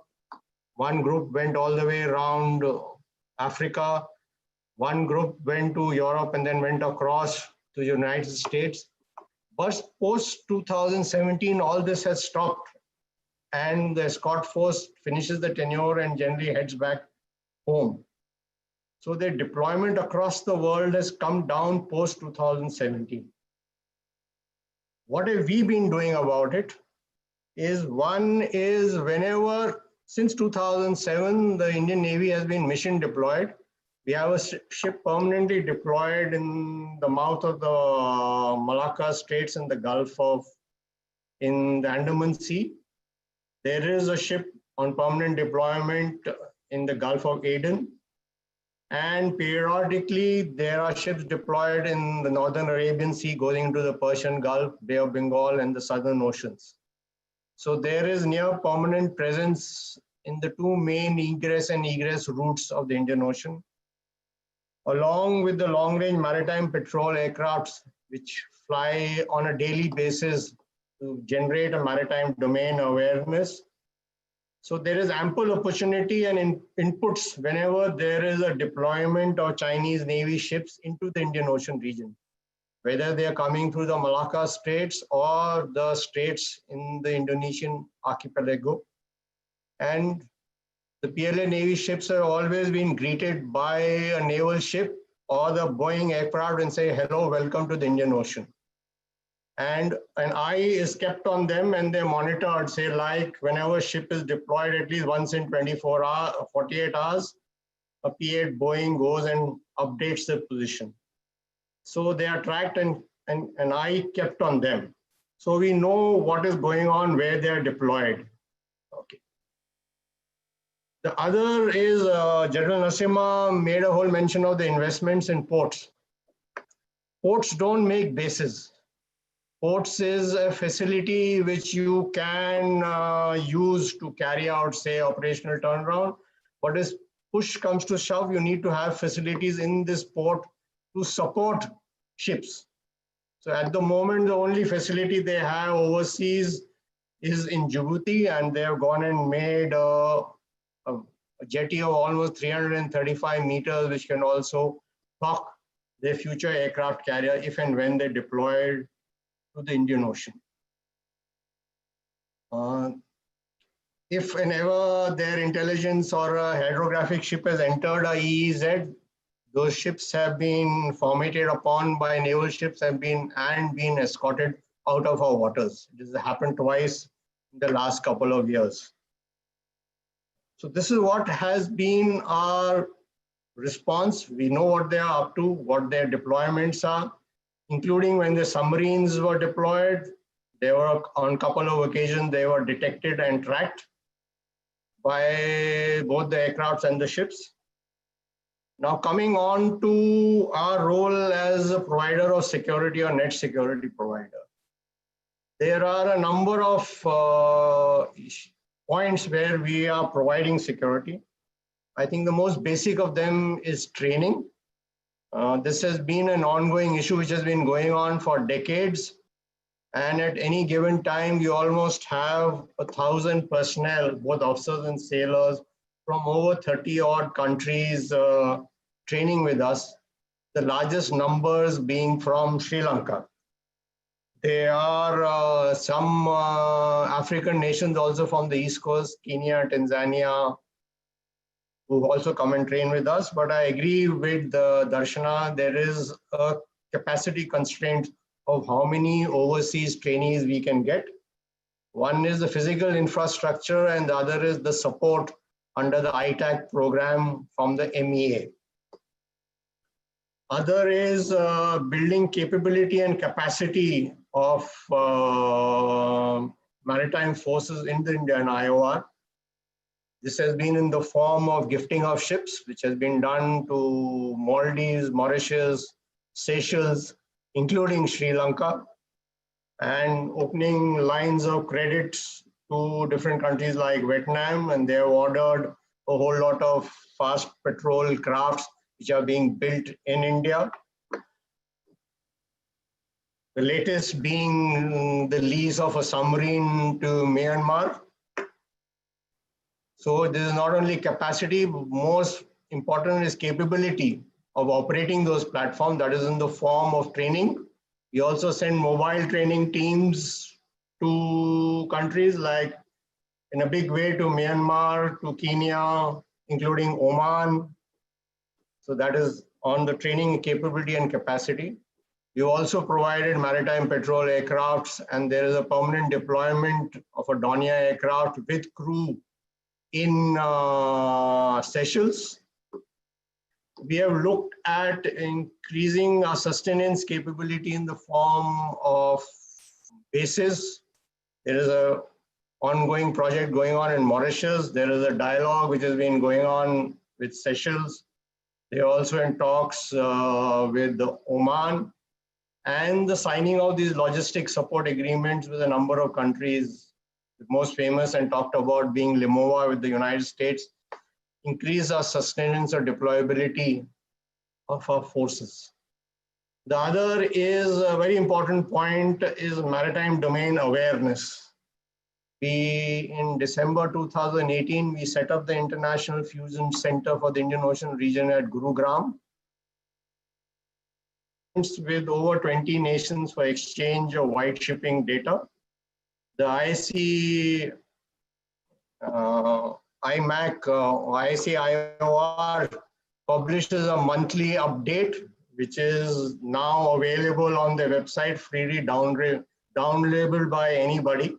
One group went all the way around Africa. One group went to Europe and then went across to the United States. But post 2017, all this has stopped, and the escort force finishes the tenure and generally heads back home. So their deployment across the world has come down post 2017. What have we been doing about it? One is whenever, since 2007, the Indian Navy has been mission deployed. We have a ship permanently deployed in the mouth of the Malacca Straits in the in the Andaman Sea. There is a ship on permanent deployment in the Gulf of Aden. And periodically, there are ships deployed in the Northern Arabian Sea going into the Persian Gulf, Bay of Bengal, and the Southern Oceans. So there is near permanent presence in the 2 main ingress and egress routes of the Indian Ocean, along with the long-range maritime patrol aircrafts, which fly on a daily basis to generate a maritime domain awareness. So there is ample opportunity and inputs whenever there is a deployment of Chinese Navy ships into the Indian Ocean region, whether they are coming through the Malacca Straits or the straits in the Indonesian archipelago. And the PLA Navy ships have always been greeted by a naval ship or the Boeing aircraft and say, hello, welcome to the Indian Ocean. And an eye is kept on them and they're monitored, say like whenever a ship is deployed at least once in 48 hours, a P-8 Boeing goes and updates the position. So they are tracked and an eye kept on them. So we know what is going on, where they are deployed. Okay. The other is General Narasimha made a whole mention of the investments in ports. Ports don't make bases. Ports is a facility which you can use to carry out, say, operational turnaround. But as push comes to shove, you need to have facilities in this port to support ships. So at the moment, the only facility they have overseas is in Djibouti, and they have gone and made a jetty of almost 335 meters, which can also dock their future aircraft carrier if and when they deployed to the Indian Ocean. If and ever their intelligence or a hydrographic ship has entered a EEZ, those ships have been formatted upon by naval ships and been escorted out of our waters. This has happened twice in the last couple of years. So this is what has been our response. We know what they are up to, what their deployments are, including when the submarines were deployed. They were on a couple of occasions, they were detected and tracked by both the aircrafts and the ships. Now coming on to our role as a provider of security or net security provider. There are a number of points where we are providing security. I think the most basic of them is training. This has been an ongoing issue which has been going on for decades. And at any given time, we almost have 1,000 personnel, both officers and sailors, from over 30 odd countries training with us, the largest numbers being from Sri Lanka. There are some African nations also from the East Coast, Kenya, Tanzania, who also come and train with us. But I agree with Darshana, there is a capacity constraint of how many overseas trainees we can get. One is the physical infrastructure and the other is the support under the ITAC program from the MEA. Other is building capability and capacity of maritime forces in the Indian IOR. This has been in the form of gifting of ships, which has been done to Maldives, Mauritius, Seychelles, including Sri Lanka, and opening lines of credits to different countries like Vietnam, and they have ordered a whole lot of fast patrol crafts which are being built in India. The latest being the lease of a submarine to Myanmar. So this is not only capacity, most important is capability of operating those platforms, that is in the form of training. We also send mobile training teams to countries like in a big way to Myanmar, to Kenya, including Oman. So that is on the training capability and capacity. We also provided maritime patrol aircrafts, and there is a permanent deployment of a Donia aircraft with crew in Seychelles. We have looked at increasing our sustenance capability in the form of bases. There is an ongoing project going on in Mauritius. There is a dialogue which has been going on with Seychelles. They are also in talks with Oman, and the signing of these logistic support agreements with a number of countries, the most famous and talked about being Limoa with the United States, increase our sustenance or deployability of our forces. The other is a very important point is maritime domain awareness. In December 2018, we set up the International Fusion Center for the Indian Ocean region at Gurugram with over 20 nations for exchange of white shipping data. The IC IOR publishes a monthly update, which is now available on their website, freely downloadable by anybody.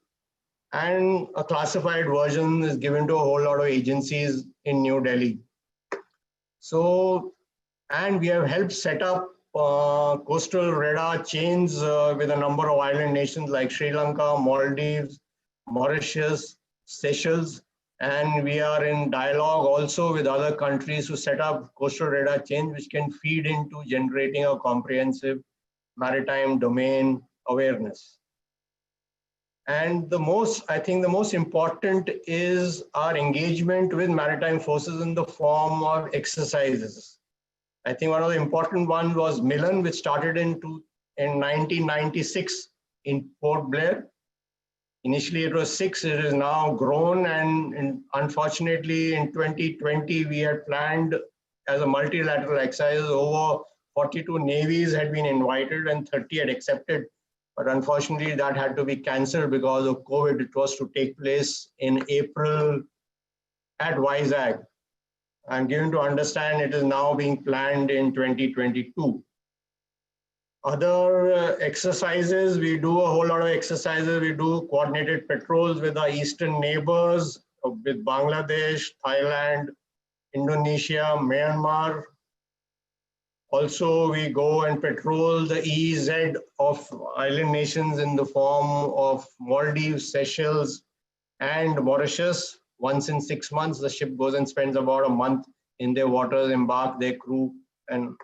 And a classified version is given to a whole lot of agencies in New Delhi. So, and we have helped set up coastal radar chains with a number of island nations like Sri Lanka, Maldives, Mauritius, Seychelles, and we are in dialogue also with other countries to set up coastal radar chains which can feed into generating a comprehensive maritime domain awareness. And I think the most important is our engagement with maritime forces in the form of exercises. I think one of the important ones was Milan, which started in 1996 in Port Blair. Initially, it was 6, it is now grown, and unfortunately, in 2020, we had planned as a multilateral exercise, over 42 navies had been invited and 30 had accepted. But unfortunately, that had to be cancelled because of COVID. It was to take place in April at Vizag. I'm given to understand it is now being planned in 2022. Other exercises, we do a whole lot of exercises. We do coordinated patrols with our eastern neighbors, with Bangladesh, Thailand, Indonesia, Myanmar. Also, we go and patrol the EEZ of island nations in the form of Maldives, Seychelles, and Mauritius. Once in 6 months, the ship goes and spends about a month in their waters, embark their crew, and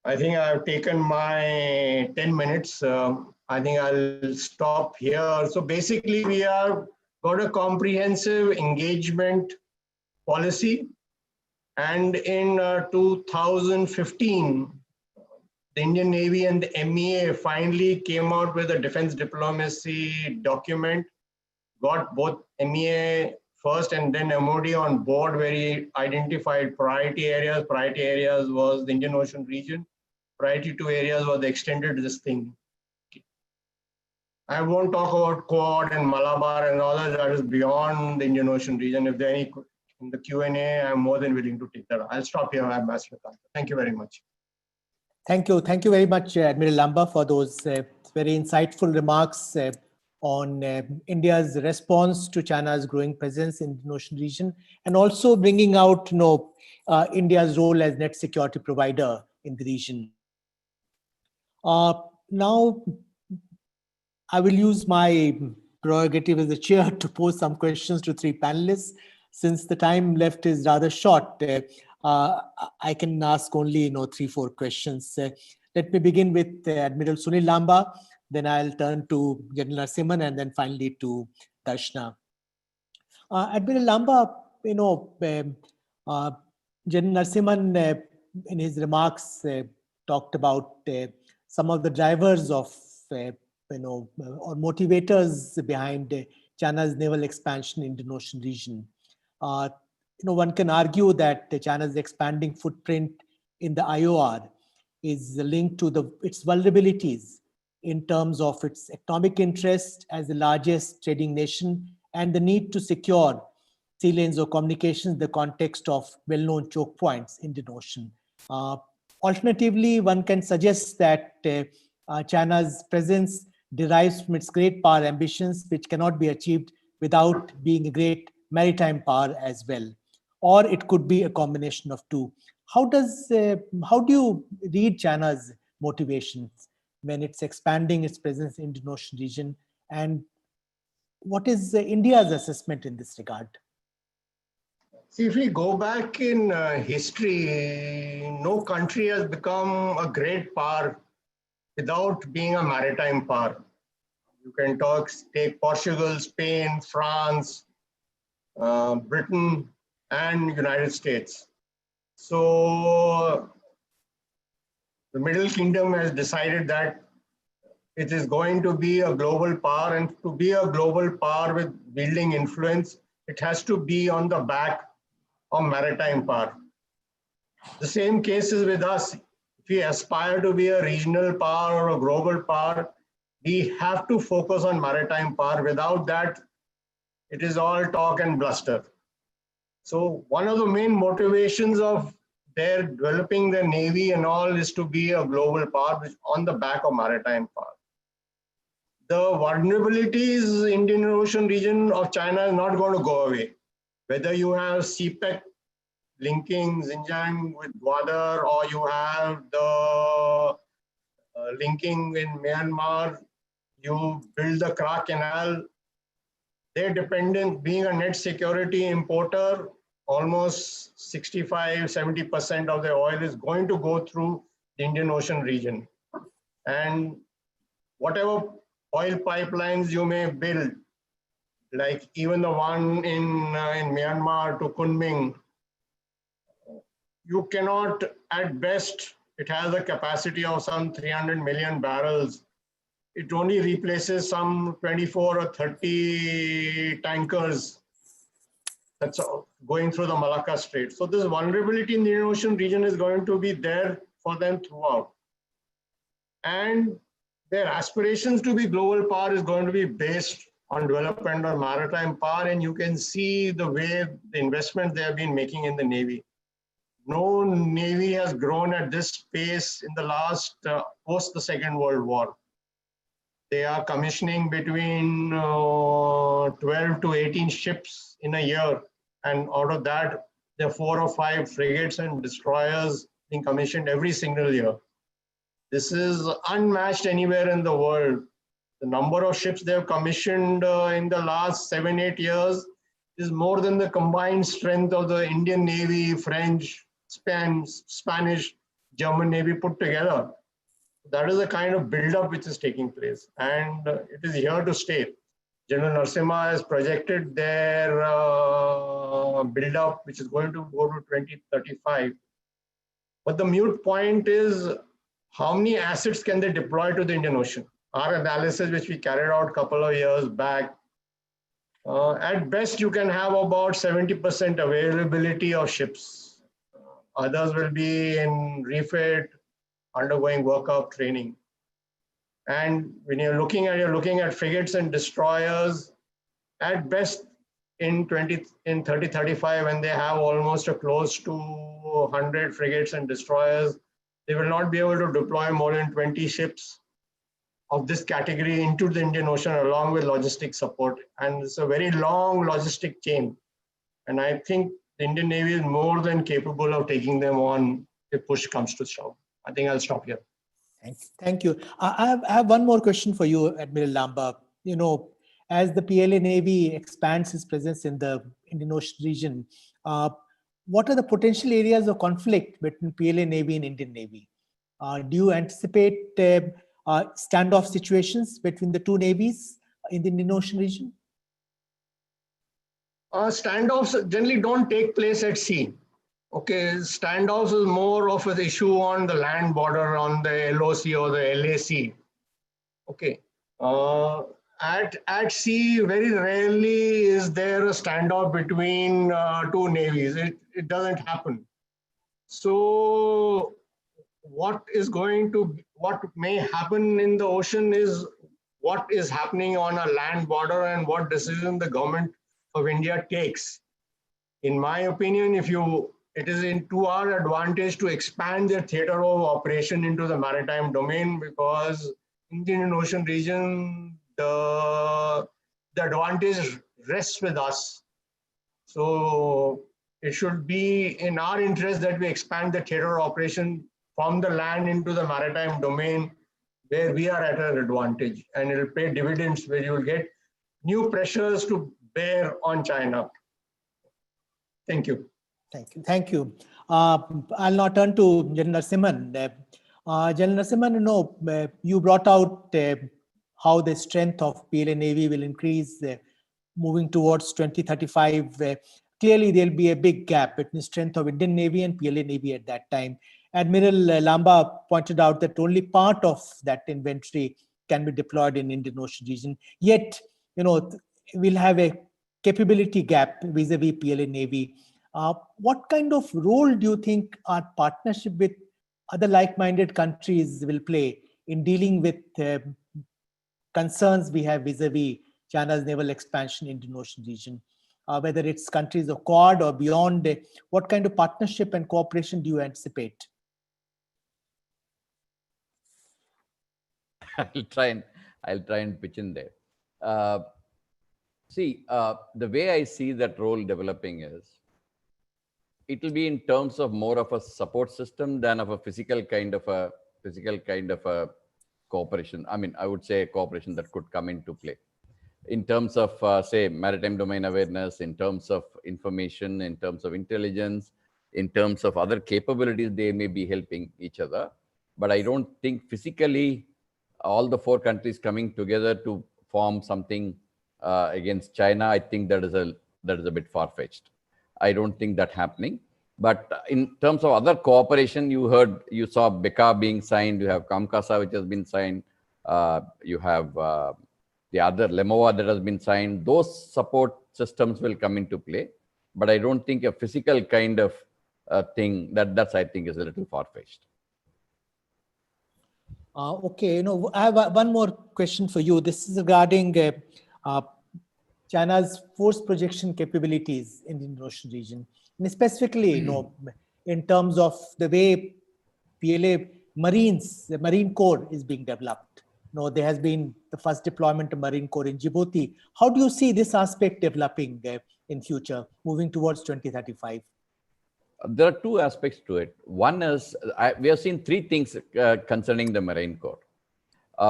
I think I've taken my 10 minutes. I think I'll stop here. So basically, we have got a comprehensive engagement policy. And in 2015, the Indian Navy and the MEA finally came out with a defense diplomacy document, got both MEA first and then MOD on board, where he identified priority areas. Priority areas was the Indian Ocean region. Priority 2 areas was the extended this thing. I won't talk about Quad and Malabar and all that is beyond the Indian Ocean region. If there are any in the Q&A, I'm more than willing to take that. I'll stop here, Ambassador Kanta. Thank you very much. Thank you. Thank you very much, Admiral Lamba, for those very insightful remarks on India's response to China's growing presence in the Indian Ocean region, and also bringing out India's role as net security provider in the region. Now, I will use my prerogative as the chair to pose some questions to three panelists. Since the time left is rather short, I can ask only 3-4 questions. Let me begin with Admiral Sunil Lamba, then I'll turn to General Narasimhan, and then finally to Darshana. Admiral Lamba, General Narasimhan in his remarks talked about some of the drivers of or motivators behind China's naval expansion in the Indian Ocean region. One can argue that China's expanding footprint in the IOR is linked to its vulnerabilities in terms of its economic interest as the largest trading nation and the need to secure sea lanes of communications in the context of well-known choke points in the ocean. Alternatively, one can suggest that China's presence derives from its great power ambitions, which cannot be achieved without being a great maritime power as well. Or it could be a combination of two. How do you read China's motivations when it's expanding its presence in the Indian Ocean region? And what is India's assessment in this regard? See, if we go back in history, no country has become a great power without being a maritime power. You can take Portugal, Spain, France, Britain, and United States. So the Middle Kingdom has decided that it is going to be a global power, and to be a global power with building influence, it has to be on the back of maritime power. The same case is with us. If we aspire to be a regional power or a global power, we have to focus on maritime power. Without that, it is all talk and bluster. So one of the main motivations of their developing the Navy and all is to be a global power, which on the back of maritime power. The vulnerabilities in the Indian Ocean region of China is not going to go away. Whether you have CPEC linking Xinjiang with Gwadar, or you have the linking in Myanmar, you build the Kra Canal, they're dependent, being a net security importer, almost 65–70% of the oil is going to go through the Indian Ocean region. And whatever oil pipelines you may build, like even the one in Myanmar to Kunming, you cannot, at best, it has a capacity of some 300 million barrels. It only replaces some 24 or 30 tankers that's going through the Malacca Strait. So this vulnerability in the Indian Ocean region is going to be there for them throughout. And their aspirations to be global power is going to be based on development of maritime power, and you can see the way the investment they have been making in the Navy. No Navy has grown at this pace in the last, post the Second World War. They are commissioning between 12 to 18 ships in a year. And out of that, there are 4 or 5 frigates and destroyers being commissioned every single year. This is unmatched anywhere in the world. The number of ships they have commissioned in the last 7–8 years is more than the combined strength of the Indian Navy, French, Spanish, German Navy put together. That is the kind of buildup which is taking place, and it is here to stay. General Narasimha has projected their buildup, which is going to go to 2035. But the mute point is, how many assets can they deploy to the Indian Ocean? Our analysis, which we carried out a couple of years back, at best you can have about 70% availability of ships. Others will be in refit, undergoing workup training. And when you're looking at frigates and destroyers, at best in 3035, when they have almost a close to 100 frigates and destroyers, they will not be able to deploy more than 20 ships of this category into the Indian Ocean along with logistic support. And it's a very long logistic chain. And I think the Indian Navy is more than capable of taking them on if push comes to shove. I think I'll stop here. Thank you. I have one more question for you, Admiral Lamba. You know, as the PLA Navy expands its presence in the Indian Ocean region, what are the potential areas of conflict between PLA Navy and Indian Navy? Do you anticipate standoff situations between the two navies in the Indian Ocean region? Standoffs generally don't take place at sea. Okay, standoffs is more of an issue on the land border, on the LOC or the LAC. Okay, at sea, very rarely is there a standoff between two navies. It doesn't happen. So what may happen in the ocean is what is happening on a land border and what decision the government of India takes. In my opinion, it is to our advantage to expand their theater of operation into the maritime domain, because in the Indian Ocean region, the advantage rests with us. So it should be in our interest that we expand the theater of operation from the land into the maritime domain, where we are at an advantage, and it will pay dividends, where you will get new pressures to bear on China. Thank you. Thank you. Thank you. I'll now turn to General Narasimhan. General Narasimhan, you brought out how the strength of PLA Navy will increase moving towards 2035. Clearly, there'll be a big gap between the strength of Indian Navy and PLA Navy at that time. Admiral Lamba pointed out that only part of that inventory can be deployed in Indian Ocean region. Yet, we'll have a capability gap vis-a-vis PLA Navy. What kind of role do you think our partnership with other like-minded countries will play in dealing with concerns we have vis-a-vis China's naval expansion in the Indian Ocean region? Whether it's countries of Quad or beyond, what kind of partnership and cooperation do you anticipate? I'll try and pitch in there. The way I see that role developing is, it will be in terms of more of a support system than of a physical kind of a cooperation. I mean, I would say a cooperation that could come into play in terms of, say, maritime domain awareness, in terms of information, in terms of intelligence, in terms of other capabilities. They may be helping each other, but I don't think physically all the four countries coming together to form something against China. I think that is a bit far-fetched. I don't think that happening. But in terms of other cooperation, you saw BECA being signed, you have Kamkasa, which has been signed, you have the other LEMOA that has been signed. Those support systems will come into play, but I don't think a physical kind of thing that's I think is a little far-fetched. Okay, I have one more question for you. This is regarding China's force projection capabilities in the Indian Ocean region, and specifically, in terms of the way PLA Marines, the Marine Corps is being developed. There has been the first deployment of Marine Corps in Djibouti. How do you see this aspect developing in future, moving towards 2035? There are two aspects to it. One is, we have seen three things concerning the Marine Corps.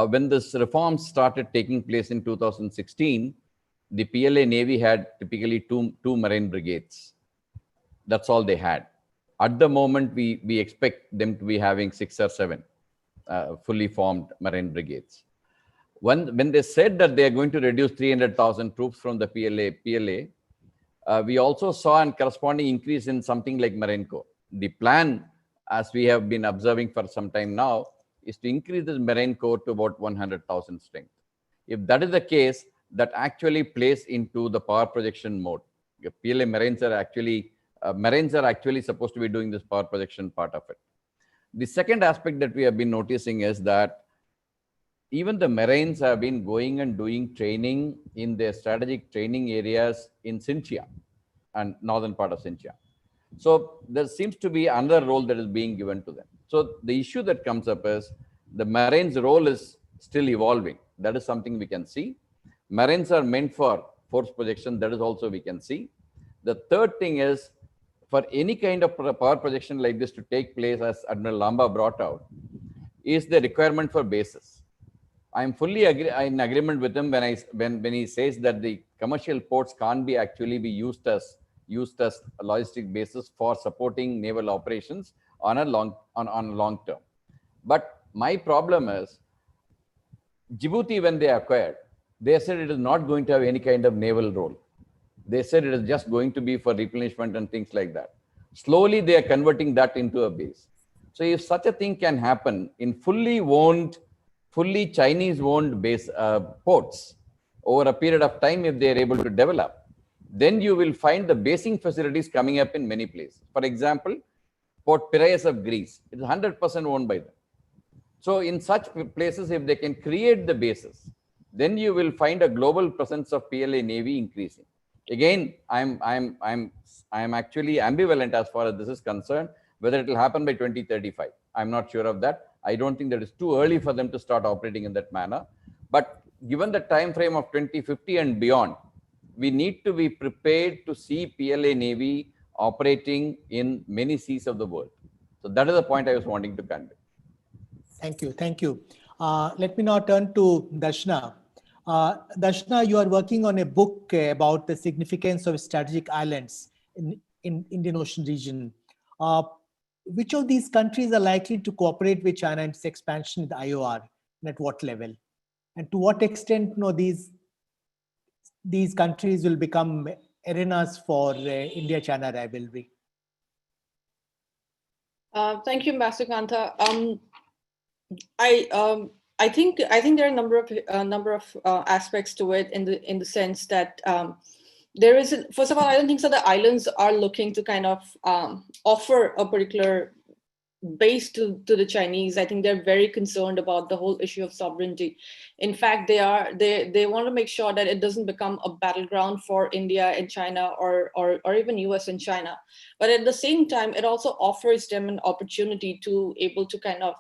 When this reform started taking place in 2016, the PLA Navy had typically two Marine brigades. That's all they had. At the moment, we expect them to be having 6 or 7 fully formed Marine brigades. When they said that they are going to reduce 300,000 troops from the PLA, we also saw a corresponding increase in something like Marine Corps. The plan, as we have been observing for some time now, is to increase this Marine Corps to about 100,000 strength. If that is the case, that actually plays into the power projection mode. PLA Marines are actually supposed to be doing this power projection part of it. The second aspect that we have been noticing is that even the Marines have been going and doing training in their strategic training areas in Xinjiang and northern part of Xinjiang. So there seems to be another role that is being given to them. So the issue that comes up is the Marines' role is still evolving. That is something we can see. Marines are meant for force projection. That is also we can see. The third thing is, for any kind of power projection like this to take place, as Admiral Lamba brought out, is the requirement for bases. I'm fully in agreement with him when he says that the commercial ports can't be actually be used as logistic basis for supporting naval operations on a long term. But my problem is, Djibouti, when they acquired, they said it is not going to have any kind of naval role. They said it is just going to be for replenishment and things like that. Slowly, they are converting that into a base. So if such a thing can happen in fully Chinese-owned base ports over a period of time, if they are able to develop, then you will find the basing facilities coming up in many places. For example, Port Piraeus of Greece, it is 100% owned by them. So in such places, if they can create the bases, then you will find a global presence of PLA Navy increasing. Again, I'm actually ambivalent as far as this is concerned, whether it will happen by 2035. I'm not sure of that. I don't think that it's too early for them to start operating in that manner. But given the time frame of 2050 and beyond, we need to be prepared to see PLA Navy operating in many seas of the world. So that is the point I was wanting to convey. Thank you. Thank you. Let me now turn to Darshana. Darshana, you are working on a book about the significance of strategic islands in Indian Ocean region. Which of these countries are likely to cooperate with China in its expansion in the IOR, and at what level? And to what extent these countries will become arenas for India-China rivalry? Thank you, Ambassador Kanta. I think there are a number of aspects to it in the sense that there is first of all, I don't think so the islands are looking to kind of offer a particular base to the Chinese. I think they're very concerned about the whole issue of sovereignty. In fact, they want to make sure that it doesn't become a battleground for India and China or even US and China. But at the same time, it also offers them an opportunity to able to kind of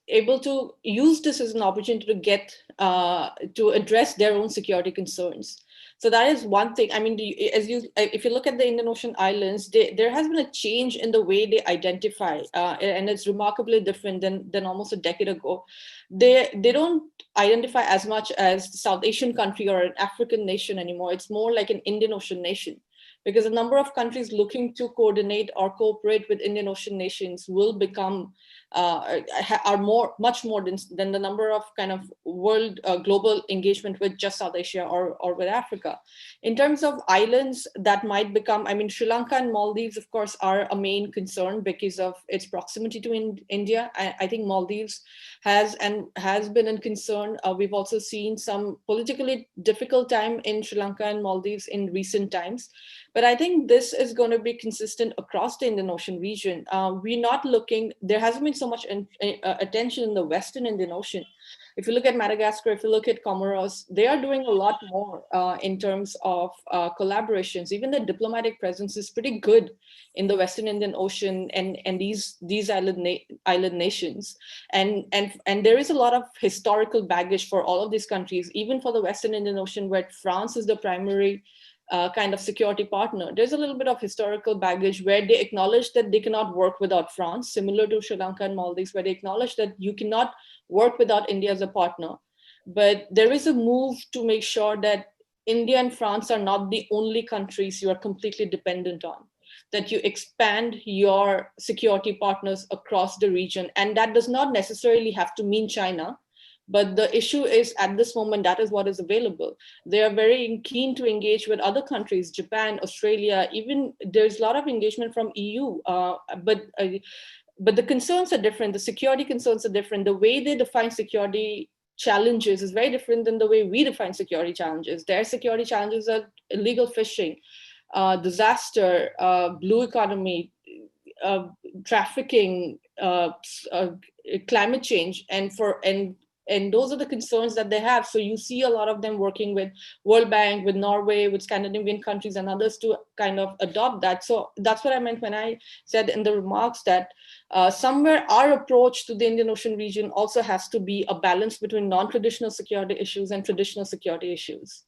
able to use this as an opportunity to get to address their own security concerns. So that is one thing. I mean, if you look at the Indian Ocean islands, there has been a change in the way they identify, and it's remarkably different than almost a decade ago. They don't identify as much as the South Asian country or an African nation anymore. It's more like an Indian Ocean nation, because a number of countries looking to coordinate or cooperate with Indian Ocean nations will become are much more than the number of kind of world global engagement with just South Asia or with Africa. In terms of islands that might become, I mean, Sri Lanka and Maldives, of course, are a main concern because of its proximity to India. I think Maldives has been in concern. We've also seen some politically difficult time in Sri Lanka and Maldives in recent times. But I think this is going to be consistent across the Indian Ocean region. We're not looking, there hasn't been so much attention in the Western Indian Ocean. If you look at Madagascar, if you look at Comoros, they are doing a lot more in terms of collaborations. Even the diplomatic presence is pretty good in the Western Indian Ocean and these island nations. And there is a lot of historical baggage for all of these countries, even for the Western Indian Ocean, where France is the primary kind of security partner. There's a little bit of historical baggage where they acknowledge that they cannot work without France, similar to Sri Lanka and Maldives, where they acknowledge that you cannot work without India as a partner. But there is a move to make sure that India and France are not the only countries you are completely dependent on, that you expand your security partners across the region. And that does not necessarily have to mean China. But the issue is, at this moment, that is what is available. They are very keen to engage with other countries, Japan, Australia, even there's a lot of engagement from EU, but the concerns are different. The security concerns are different. The way they define security challenges is very different than the way we define security challenges. Their security challenges are illegal fishing, disaster, blue economy, trafficking, climate change, and those are the concerns that they have. So you see a lot of them working with World Bank, with Norway, with Scandinavian countries and others to kind of adopt that. So that's what I meant when I said in the remarks that somewhere our approach to the Indian Ocean region also has to be a balance between non-traditional security issues and traditional security issues.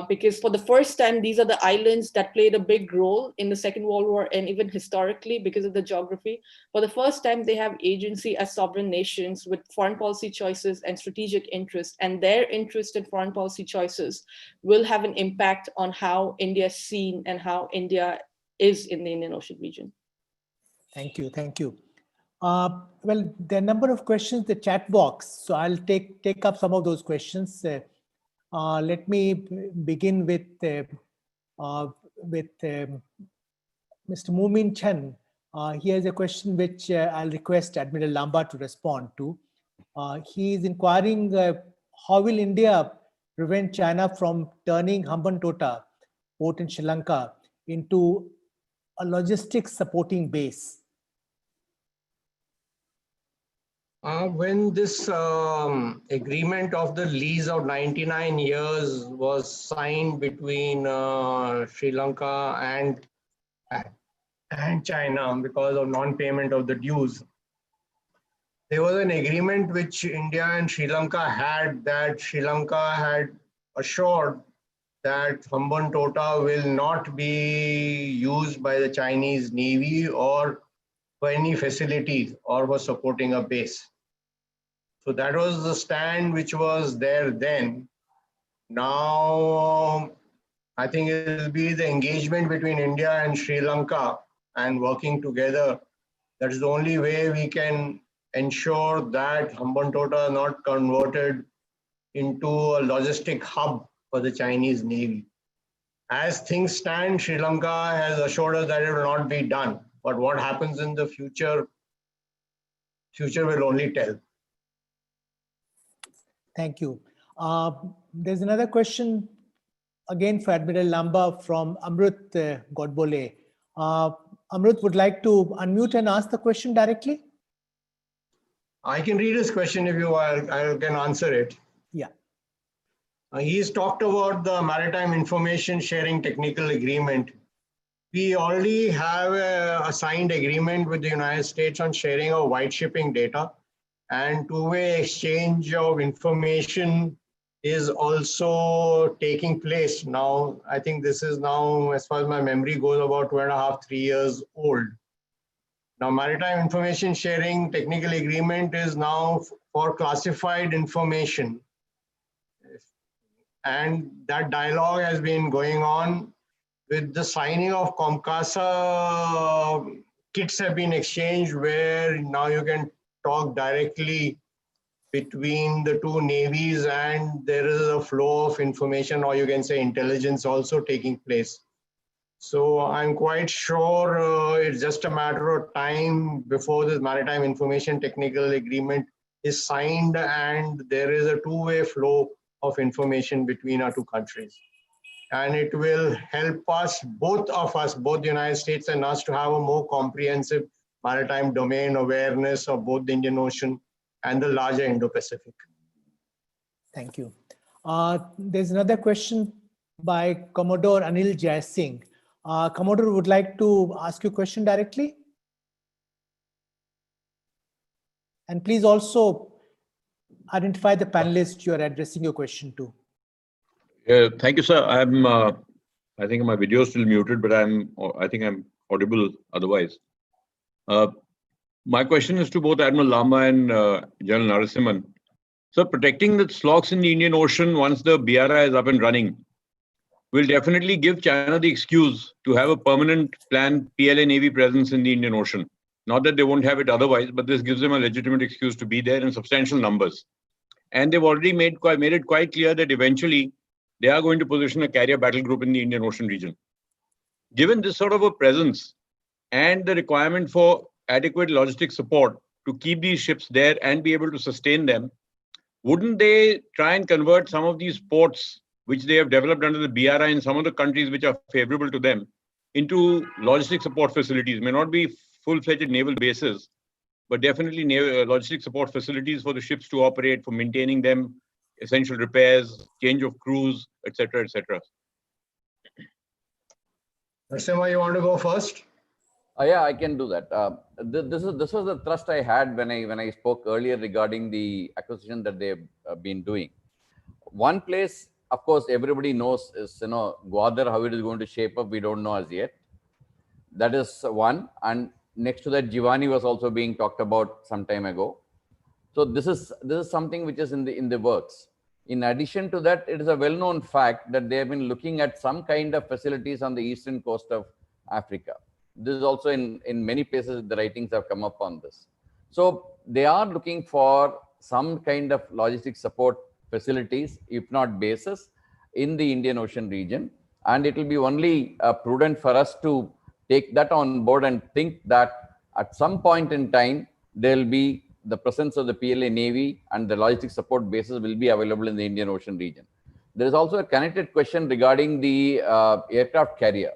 Because for the first time, these are the islands that played a big role in the Second World War and even historically because of the geography. For the first time, they have agency as sovereign nations with foreign policy choices and strategic interests, and their interest in foreign policy choices will have an impact on how India is seen and how India is in the Indian Ocean region. Thank you. Thank you. Well, there are a number of questions in the chat box, so I'll take up some of those questions. Let me begin with Mr. Moomin Chen. He has a question which I'll request Admiral Lamba to respond to. He is inquiring how will India prevent China from turning Hambantota port in Sri Lanka into a logistics supporting base? When this agreement of the lease of 99 years was signed between Sri Lanka and China because of non-payment of the dues, there was an agreement which India and Sri Lanka had, that Sri Lanka had assured that Hambantota will not be used by the Chinese Navy or for any facilities or for supporting a base. So that was the stand which was there then. Now, I think it will be the engagement between India and Sri Lanka and working together. That is the only way we can ensure that Hambantota is not converted into a logistic hub for the Chinese Navy. As things stand, Sri Lanka has assured us that it will not be done. But what happens in the future will only tell. Thank you. There's another question again for Admiral Lamba from Amrut Godbole. Amrut would like to unmute and ask the question directly. I can read his question if you want. I can answer it. Yeah. He's talked about the Maritime Information Sharing Technical Agreement. We already have a signed agreement with the United States on sharing of white shipping data, and two-way exchange of information is also taking place now. I think this is now, as far as my memory goes, about 2.5, 3 years old. Now, Maritime Information Sharing Technical Agreement is now for classified information. And that dialogue has been going on. With the signing of COMCASA, kits have been exchanged where now you can talk directly between the two navies and there is a flow of information, or you can say intelligence also taking place. So I'm quite sure it's just a matter of time before this Maritime Information Technical Agreement is signed and there is a two-way flow of information between our two countries. And it will help us, both the United States and us, to have a more comprehensive maritime domain awareness of both the Indian Ocean and the larger Indo-Pacific. Thank you. There's another question by Commodore Anil Jaisingh. Commodore would like to ask you a question directly. And please also identify the panelist you are addressing your question to. Thank you, sir. I think my video is still muted, but I think I'm audible otherwise. My question is to both Admiral Lamba and General Narasimhan. So protecting the slogs in the Indian Ocean once the BRI is up and running will definitely give China the excuse to have a permanent planned PLA Navy presence in the Indian Ocean. Not that they won't have it otherwise, but this gives them a legitimate excuse to be there in substantial numbers. And they've already made it quite clear that eventually they are going to position a carrier battle group in the Indian Ocean region. Given this sort of a presence and the requirement for adequate logistic support to keep these ships there and be able to sustain them, wouldn't they try and convert some of these ports which they have developed under the BRI in some of the countries which are favorable to them into logistic support facilities? May not be full-fledged naval bases, but definitely logistic support facilities for the ships to operate, for maintaining them, essential repairs, change of crews, etc., etc. Narasimha, you want to go first? Yeah, I can do that. This was the thrust I had when I spoke earlier regarding the acquisition that they've been doing. One place, of course, everybody knows is Gwadar, how it is going to shape up. We don't know as yet. That is one, and next to that, Jiwani was also being talked about some time ago. So this is something which is in the works. In addition to that, it is a well-known fact that they have been looking at some kind of facilities on the eastern coast of Africa. This is also in many places the writings have come up on this. So they are looking for some kind of logistic support facilities, if not bases, in the Indian Ocean region. And it will be only prudent for us to take that on board and think that at some point in time, there will be the presence of the PLA Navy and the logistic support bases will be available in the Indian Ocean region. There is also a connected question regarding the aircraft carrier.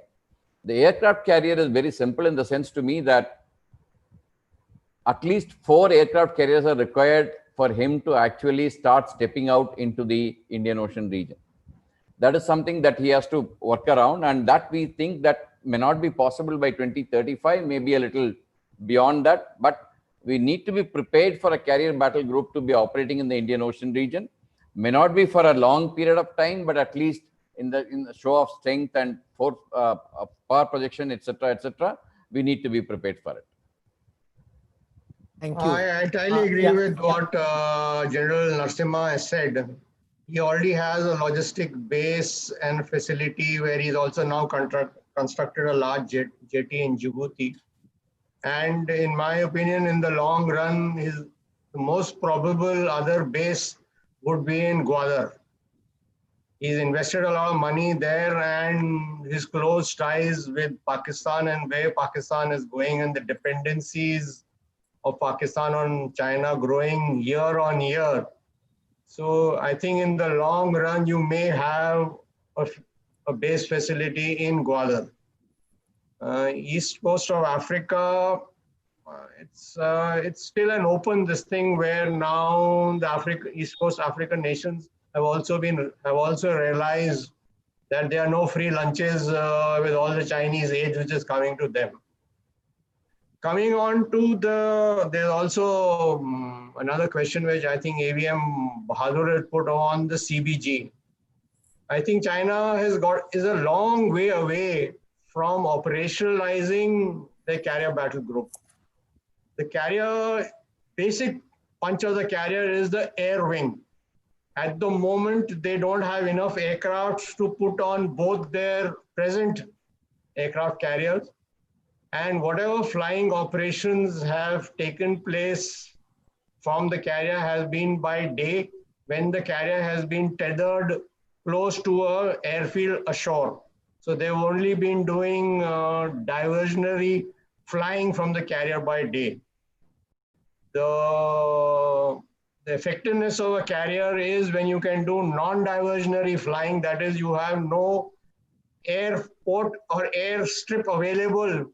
The aircraft carrier is very simple in the sense to me that at least 4 aircraft carriers are required for him to actually start stepping out into the Indian Ocean region. That is something that he has to work around, and that we think that may not be possible by 2035, maybe a little beyond that, but we need to be prepared for a carrier battle group to be operating in the Indian Ocean region. May not be for a long period of time, but at least in the show of strength and force, power projection, etc., we need to be prepared for it. Thank you. I entirely agree with what General Narasimha has said. He already has a logistic base and facility where he's also now constructed a large jetty in Djibouti. And in my opinion, in the long run, the most probable other base would be in Gwadar. He's invested a lot of money there, and his close ties with Pakistan and where Pakistan is going and the dependencies of Pakistan on China growing year on year. So I think in the long run, you may have a base facility in Gwadar. East coast of Africa, it's still an open thing where now the East Coast African nations have also realized that there are no free lunches with all the Chinese aid which is coming to them. Coming on to there's also another question which I think AVM Bahadur had put on the CBG. I think China is a long way away from operationalizing the carrier battle group. The basic punch of the carrier is the air wing. At the moment, they don't have enough aircraft to put on both their present aircraft carriers, and whatever flying operations have taken place from the carrier has been by day when the carrier has been tethered close to an airfield ashore. So they've only been doing diversionary flying from the carrier by day. The effectiveness of a carrier is when you can do non-diversionary flying, that is, you have no airport or airstrip available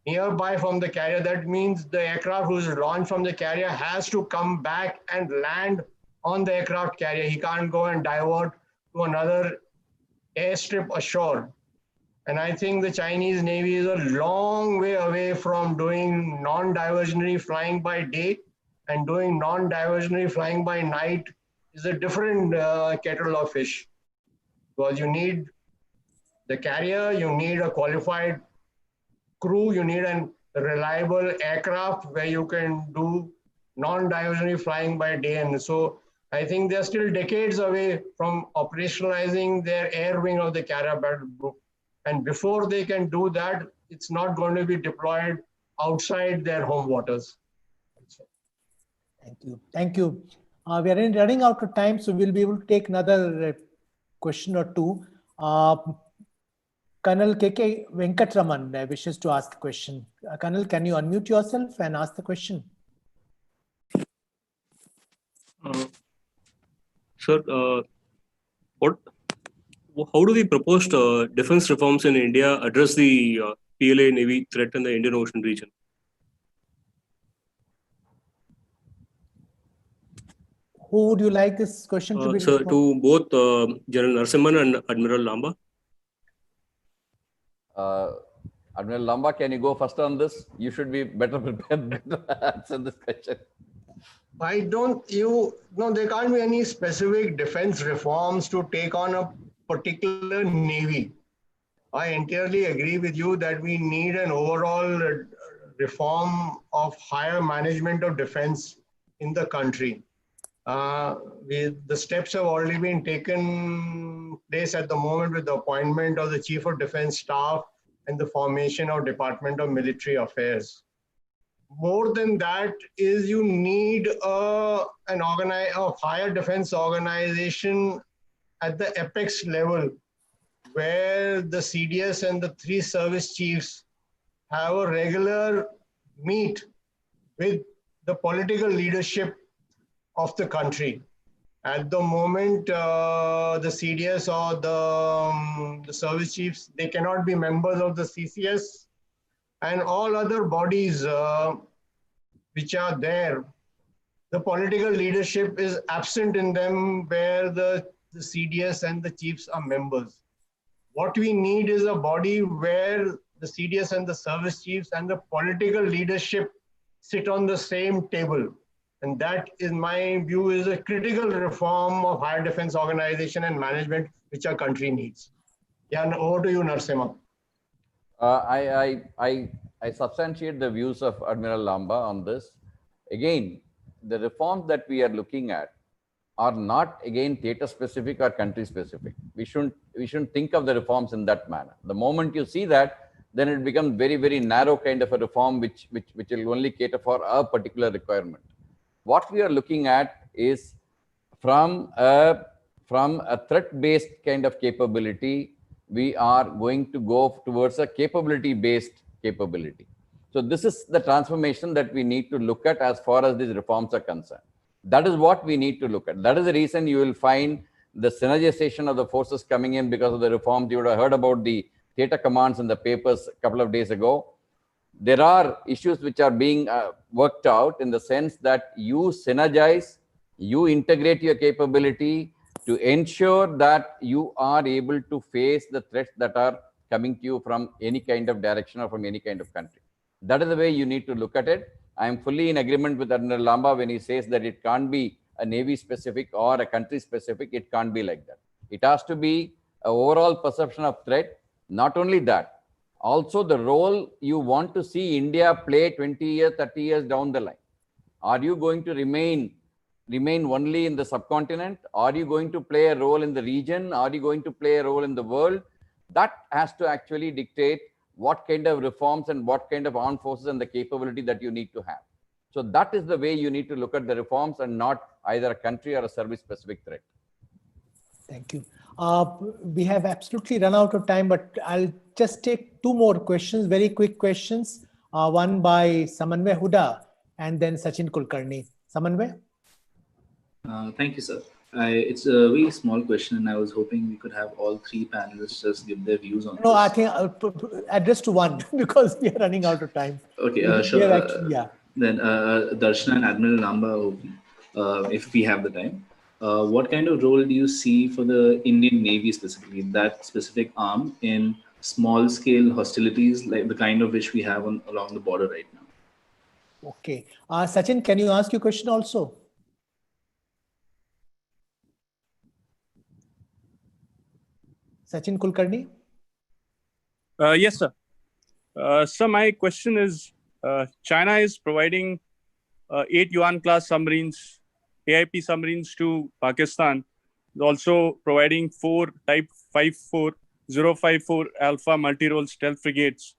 nearby from the carrier. That means the aircraft who is launched from the carrier has to come back and land on the aircraft carrier. He can't go and divert to another airstrip ashore. And I think the Chinese Navy is a long way away from doing non-diversionary flying by day, and doing non-diversionary flying by night is a different kettle of fish. Because you need the carrier, you need a qualified crew, you need a reliable aircraft where you can do non-diversionary flying by day. And so I think they're still decades away from operationalizing their air wing of the carrier battle group. And before they can do that, it's not going to be deployed outside their home waters. Thank you. Thank you. We are running out of time, so we'll be able to take another question or two. Colonel KK Venkatraman wishes to ask a question. Colonel, can you unmute yourself and ask the question? Sir, how do the proposed defense reforms in India address the PLA Navy threat in the Indian Ocean region? Who would you like this question to be? Sir, to both General Narasimhan and Admiral Lamba. Admiral Lamba, can you go first on this? You should be better prepared to answer this question. There can't be any specific defense reforms to take on a particular navy. I entirely agree with you that we need an overall reform of higher management of defense in the country. The steps have already been taken place at the moment with the appointment of the Chief of Defense Staff and the formation of Department of Military Affairs. More than that is you need a higher defense organization at the apex level, where the CDS and the 3 service chiefs have a regular meet with the political leadership of the country. At the moment, the CDS or the service chiefs, they cannot be members of the CCS, and all other bodies which are there, the political leadership is absent in them, where the CDS and the chiefs are members. What we need is a body where the CDS and the service chiefs and the political leadership sit on the same table. And that, in my view, is a critical reform of higher defense organization and management, which our country needs. Yeah, over to you, Narasimha. I substantiate the views of Admiral Lamba on this. Again, the reforms that we are looking at are not, again, theater specific or country specific. We shouldn't think of the reforms in that manner. The moment you see that, then it becomes very, very narrow kind of a reform which will only cater for a particular requirement. What we are looking at is from a threat-based kind of capability, we are going to go towards a capability-based capability. So this is the transformation that we need to look at as far as these reforms are concerned. That is what we need to look at. That is the reason you will find the synergization of the forces coming in because of the reforms. You would have heard about the theater commands in the papers a couple of days ago. There are issues which are being worked out in the sense that you synergize, you integrate your capability to ensure that you are able to face the threats that are coming to you from any kind of direction or from any kind of country. That is the way you need to look at it. I am fully in agreement with Admiral Lamba when he says that it can't be a Navy specific or a country specific. It can't be like that. It has to be an overall perception of threat. Not only that, also the role you want to see India play 20 years, 30 years down the line. Are you going to remain only in the subcontinent? Are you going to play a role in the region? Are you going to play a role in the world? That has to actually dictate what kind of reforms and what kind of armed forces and the capability that you need to have. So that is the way you need to look at the reforms and not either a country or a service specific threat. Thank you. We have absolutely run out of time, but I'll just take 2 more questions, very quick questions. One by Samanvay Huda and then Sachin Kulkarni. Samanvay? Thank you, sir. It's a very small question, and I was hoping we could have all 3 panelists just give their views on this. No, I think I'll address to one because we are running out of time. Okay, sure. Then Darshana and Admiral Lamba, if we have the time. What kind of role do you see for the Indian Navy specifically, that specific arm, in small-scale hostilities like the kind of which we have along the border right now? Okay. Sachin, can you ask your question also? Sachin Kulkarni? Yes, sir. So my question is, China is providing 8 Yuan-class submarines, AIP submarines to Pakistan. It's also providing 4 Type 54054 Alpha multi-role stealth frigates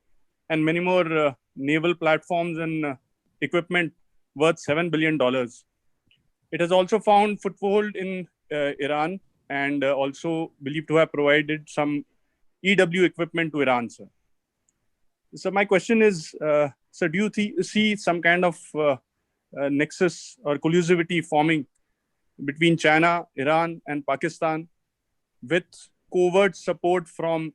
and many more naval platforms and equipment worth $7 billion. It has also found foothold in Iran and also believed to have provided some EW equipment to Iran, sir. So my question is, sir, do you see some kind of nexus or collusivity forming between China, Iran, and Pakistan with covert support from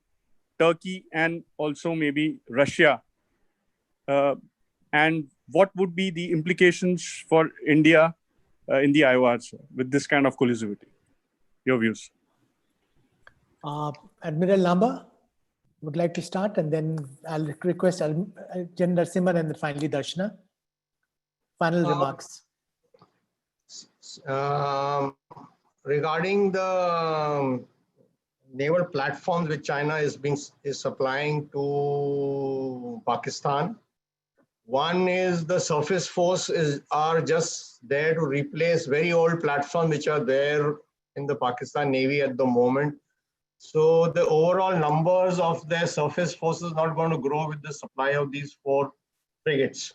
Turkey and also maybe Russia? And what would be the implications for India in the IORs with this kind of collusivity? Your views. Admiral Lamba would like to start, and then I'll request General Narasimhan and then finally Darshana. Final remarks. Regarding the naval platforms which China is supplying to Pakistan, one is the surface force are just there to replace very old platforms which are there in the Pakistan Navy at the moment. So the overall numbers of their surface force is not going to grow with the supply of these 4 frigates.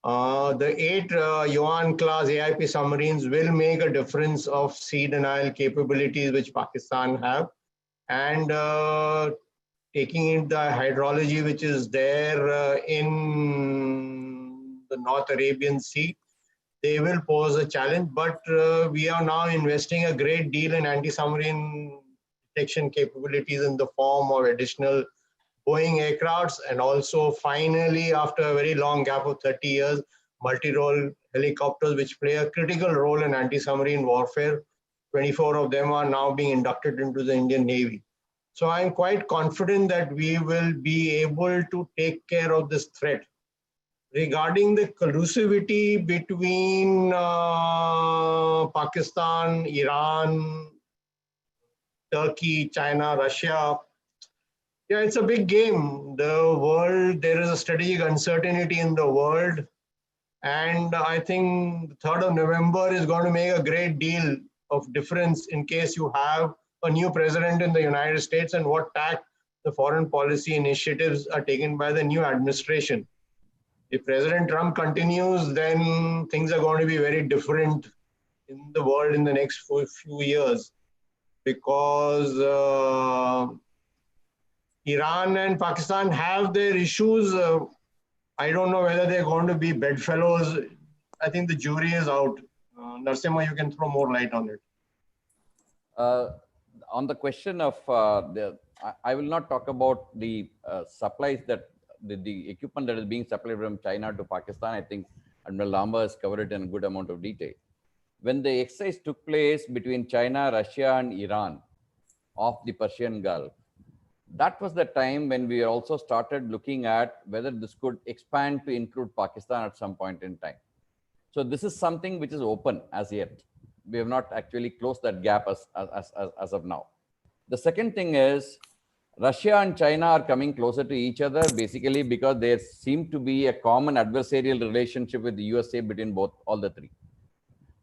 The 8 Yuan class AIP submarines will make a difference of sea denial capabilities which Pakistan have, and taking in the hydrology which is there in the North Arabian Sea, they will pose a challenge. But we are now investing a great deal in anti-submarine detection capabilities in the form of additional Boeing aircrafts, and also finally, after a very long gap of 30 years, multi-role helicopters which play a critical role in anti-submarine warfare. 24 of them are now being inducted into the Indian Navy. So I'm quite confident that we will be able to take care of this threat. Regarding the collusivity between Pakistan, Iran, Turkey, China, Russia, yeah, it's a big game. The world, there is a strategic uncertainty in the world. And I think the 3rd of November is going to make a great deal of difference in case you have a new president in the United States and what tack the foreign policy initiatives are taken by the new administration. If President Trump continues, then things are going to be very different in the world in the next few years, because Iran and Pakistan have their issues. I don't know whether they're going to be bedfellows. I think the jury is out. Narasimha, you can throw more light on it. On the question of I will not talk about the supplies that the equipment that is being supplied from China to Pakistan. I think Admiral Lamba has covered it in a good amount of detail. When the exercise took place between China, Russia, and Iran off the Persian Gulf, that was the time when we also started looking at whether this could expand to include Pakistan at some point in time. So this is something which is open as yet. We have not actually closed that gap as of now. The second thing is Russia and China are coming closer to each other basically because there seemed to be a common adversarial relationship with the USA between all the 3.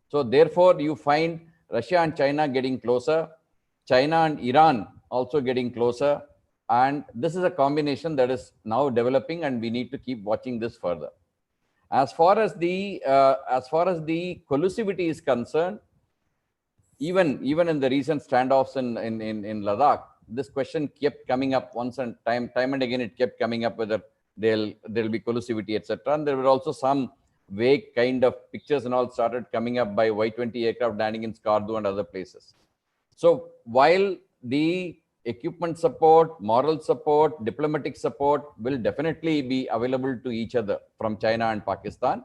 So therefore, you find Russia and China getting closer, China and Iran also getting closer, and this is a combination that is now developing, and we need to keep watching this further. As far as the collusivity is concerned, even in the recent standoffs in Ladakh, this question kept coming up once and time and again. It kept coming up whether there'll be collusivity, etc. And there were also some vague kind of pictures and all started coming up by Y-20 aircraft landing in Skardu and other places. So while the equipment support, moral support, diplomatic support will definitely be available to each other from China and Pakistan,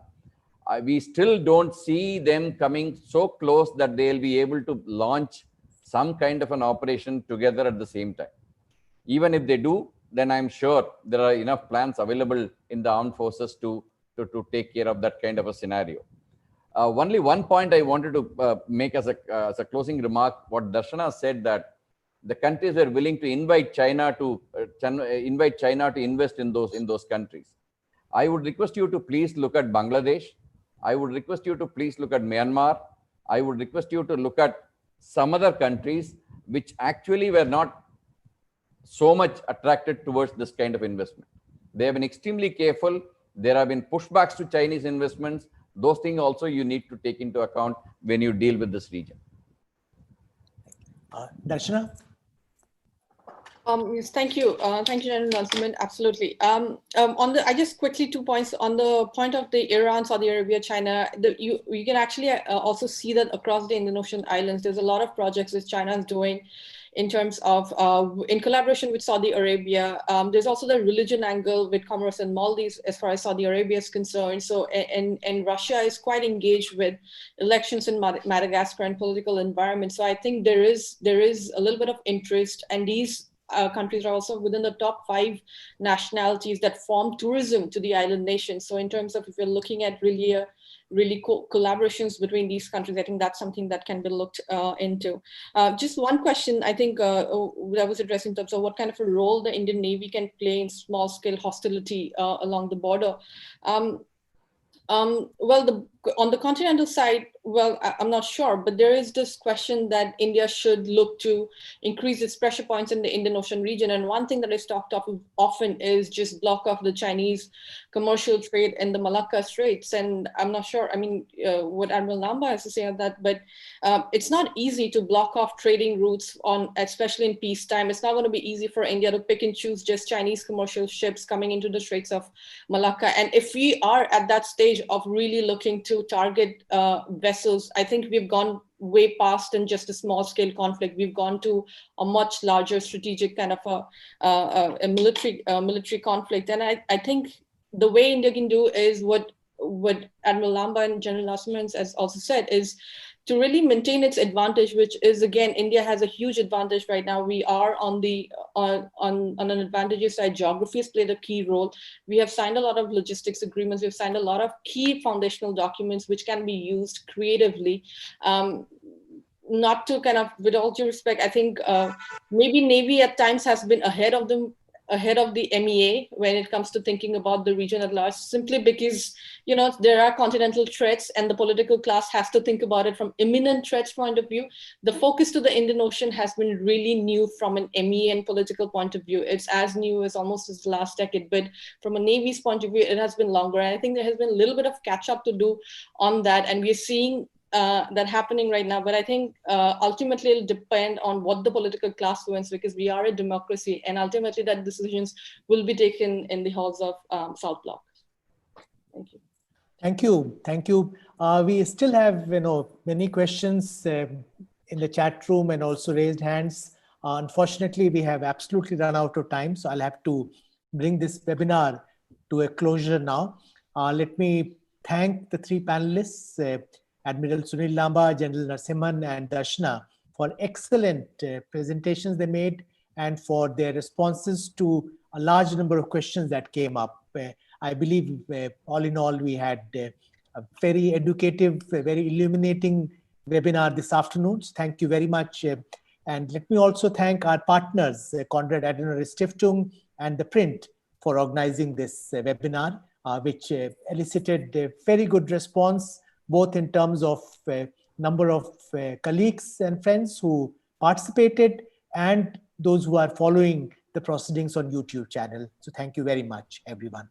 we still don't see them coming so close that they'll be able to launch some kind of an operation together at the same time. Even if they do, then I'm sure there are enough plans available in the armed forces to take care of that kind of a scenario. Only one point I wanted to make as a closing remark, what Darshana said, that the countries were willing to invite China to invest in those countries. I would request you to please look at Bangladesh. I would request you to please look at Myanmar. I would request you to look at some other countries which actually were not so much attracted towards this kind of investment. They have been extremely careful. There have been pushbacks to Chinese investments. Those things also you need to take into account when you deal with this region. Darshana? Yes, thank you. Thank you, General Narasimhan. Absolutely. I just quickly 2 points on the point of the Iran, Saudi Arabia, China. You can actually also see that across the Indian Ocean islands, there's a lot of projects that China is doing in terms of in collaboration with Saudi Arabia. There's also the religion angle with Comoros and Maldives as far as Saudi Arabia is concerned. So, and Russia is quite engaged with elections in Madagascar and political environment. So I think there is a little bit of interest, and these countries are also within the top 5 nationalities that form tourism to the island nation. So in terms of if you're looking at really collaborations between these countries, I think that's something that can be looked into. Just one question, I think that was addressed in terms of what kind of a role the Indian Navy can play in small scale hostility along the border. Well, on the continental side, well, I'm not sure, but there is this question that India should look to increase its pressure points in the Indian Ocean region. And one thing that is talked of often is just block off the Chinese commercial trade in the Malacca Straits. And I'm not sure, I mean, what Admiral Lamba has to say on that, but it's not easy to block off trading routes especially in peacetime. It's not going to be easy for India to pick and choose just Chinese commercial ships coming into the Straits of Malacca. And if we are at that stage of really looking to target vessels, I think we've gone way past in just a small scale conflict. We've gone to a much larger strategic kind of a military conflict. And I think the way India can do is what Admiral Lamba and General Narasimhan has also said is to really maintain its advantage, which is, again, India has a huge advantage right now. We are on an advantageous side. Geography has played a key role. We have signed a lot of logistics agreements. We've signed a lot of key foundational documents which can be used creatively. Not to kind of, with all due respect, I think maybe Navy at times has been ahead of the MEA when it comes to thinking about the region at large, simply because, you know, there are continental threats and the political class has to think about it from imminent threats point of view. The focus to the Indian Ocean has been really new from an MEA and political point of view. It's as new as almost as the last decade, but from a Navy's point of view, it has been longer. And I think there has been a little bit of catch up to do on that. And we're seeing that happening right now. But I think ultimately it'll depend on what the political class wants, because we are a democracy, and ultimately that decisions will be taken in the halls of South Block. Thank you. Thank you. Thank you. We still have, many questions in the chat room and also raised hands. Unfortunately, we have absolutely run out of time, so I'll have to bring this webinar to a closure now. Let me thank the 3 panelists, Admiral Sunil Lamba, General Narasimhan, and Darshana, for excellent presentations they made and for their responses to a large number of questions that came up. I believe all in all, we had a very educative, very illuminating webinar this afternoon. Thank you very much. And let me also thank our partners, Konrad Adenauer Stiftung and The Print, for organizing this webinar, which elicited a very good response, both in terms of number of colleagues and friends who participated and those who are following the proceedings on YouTube channel. So thank you very much, everyone.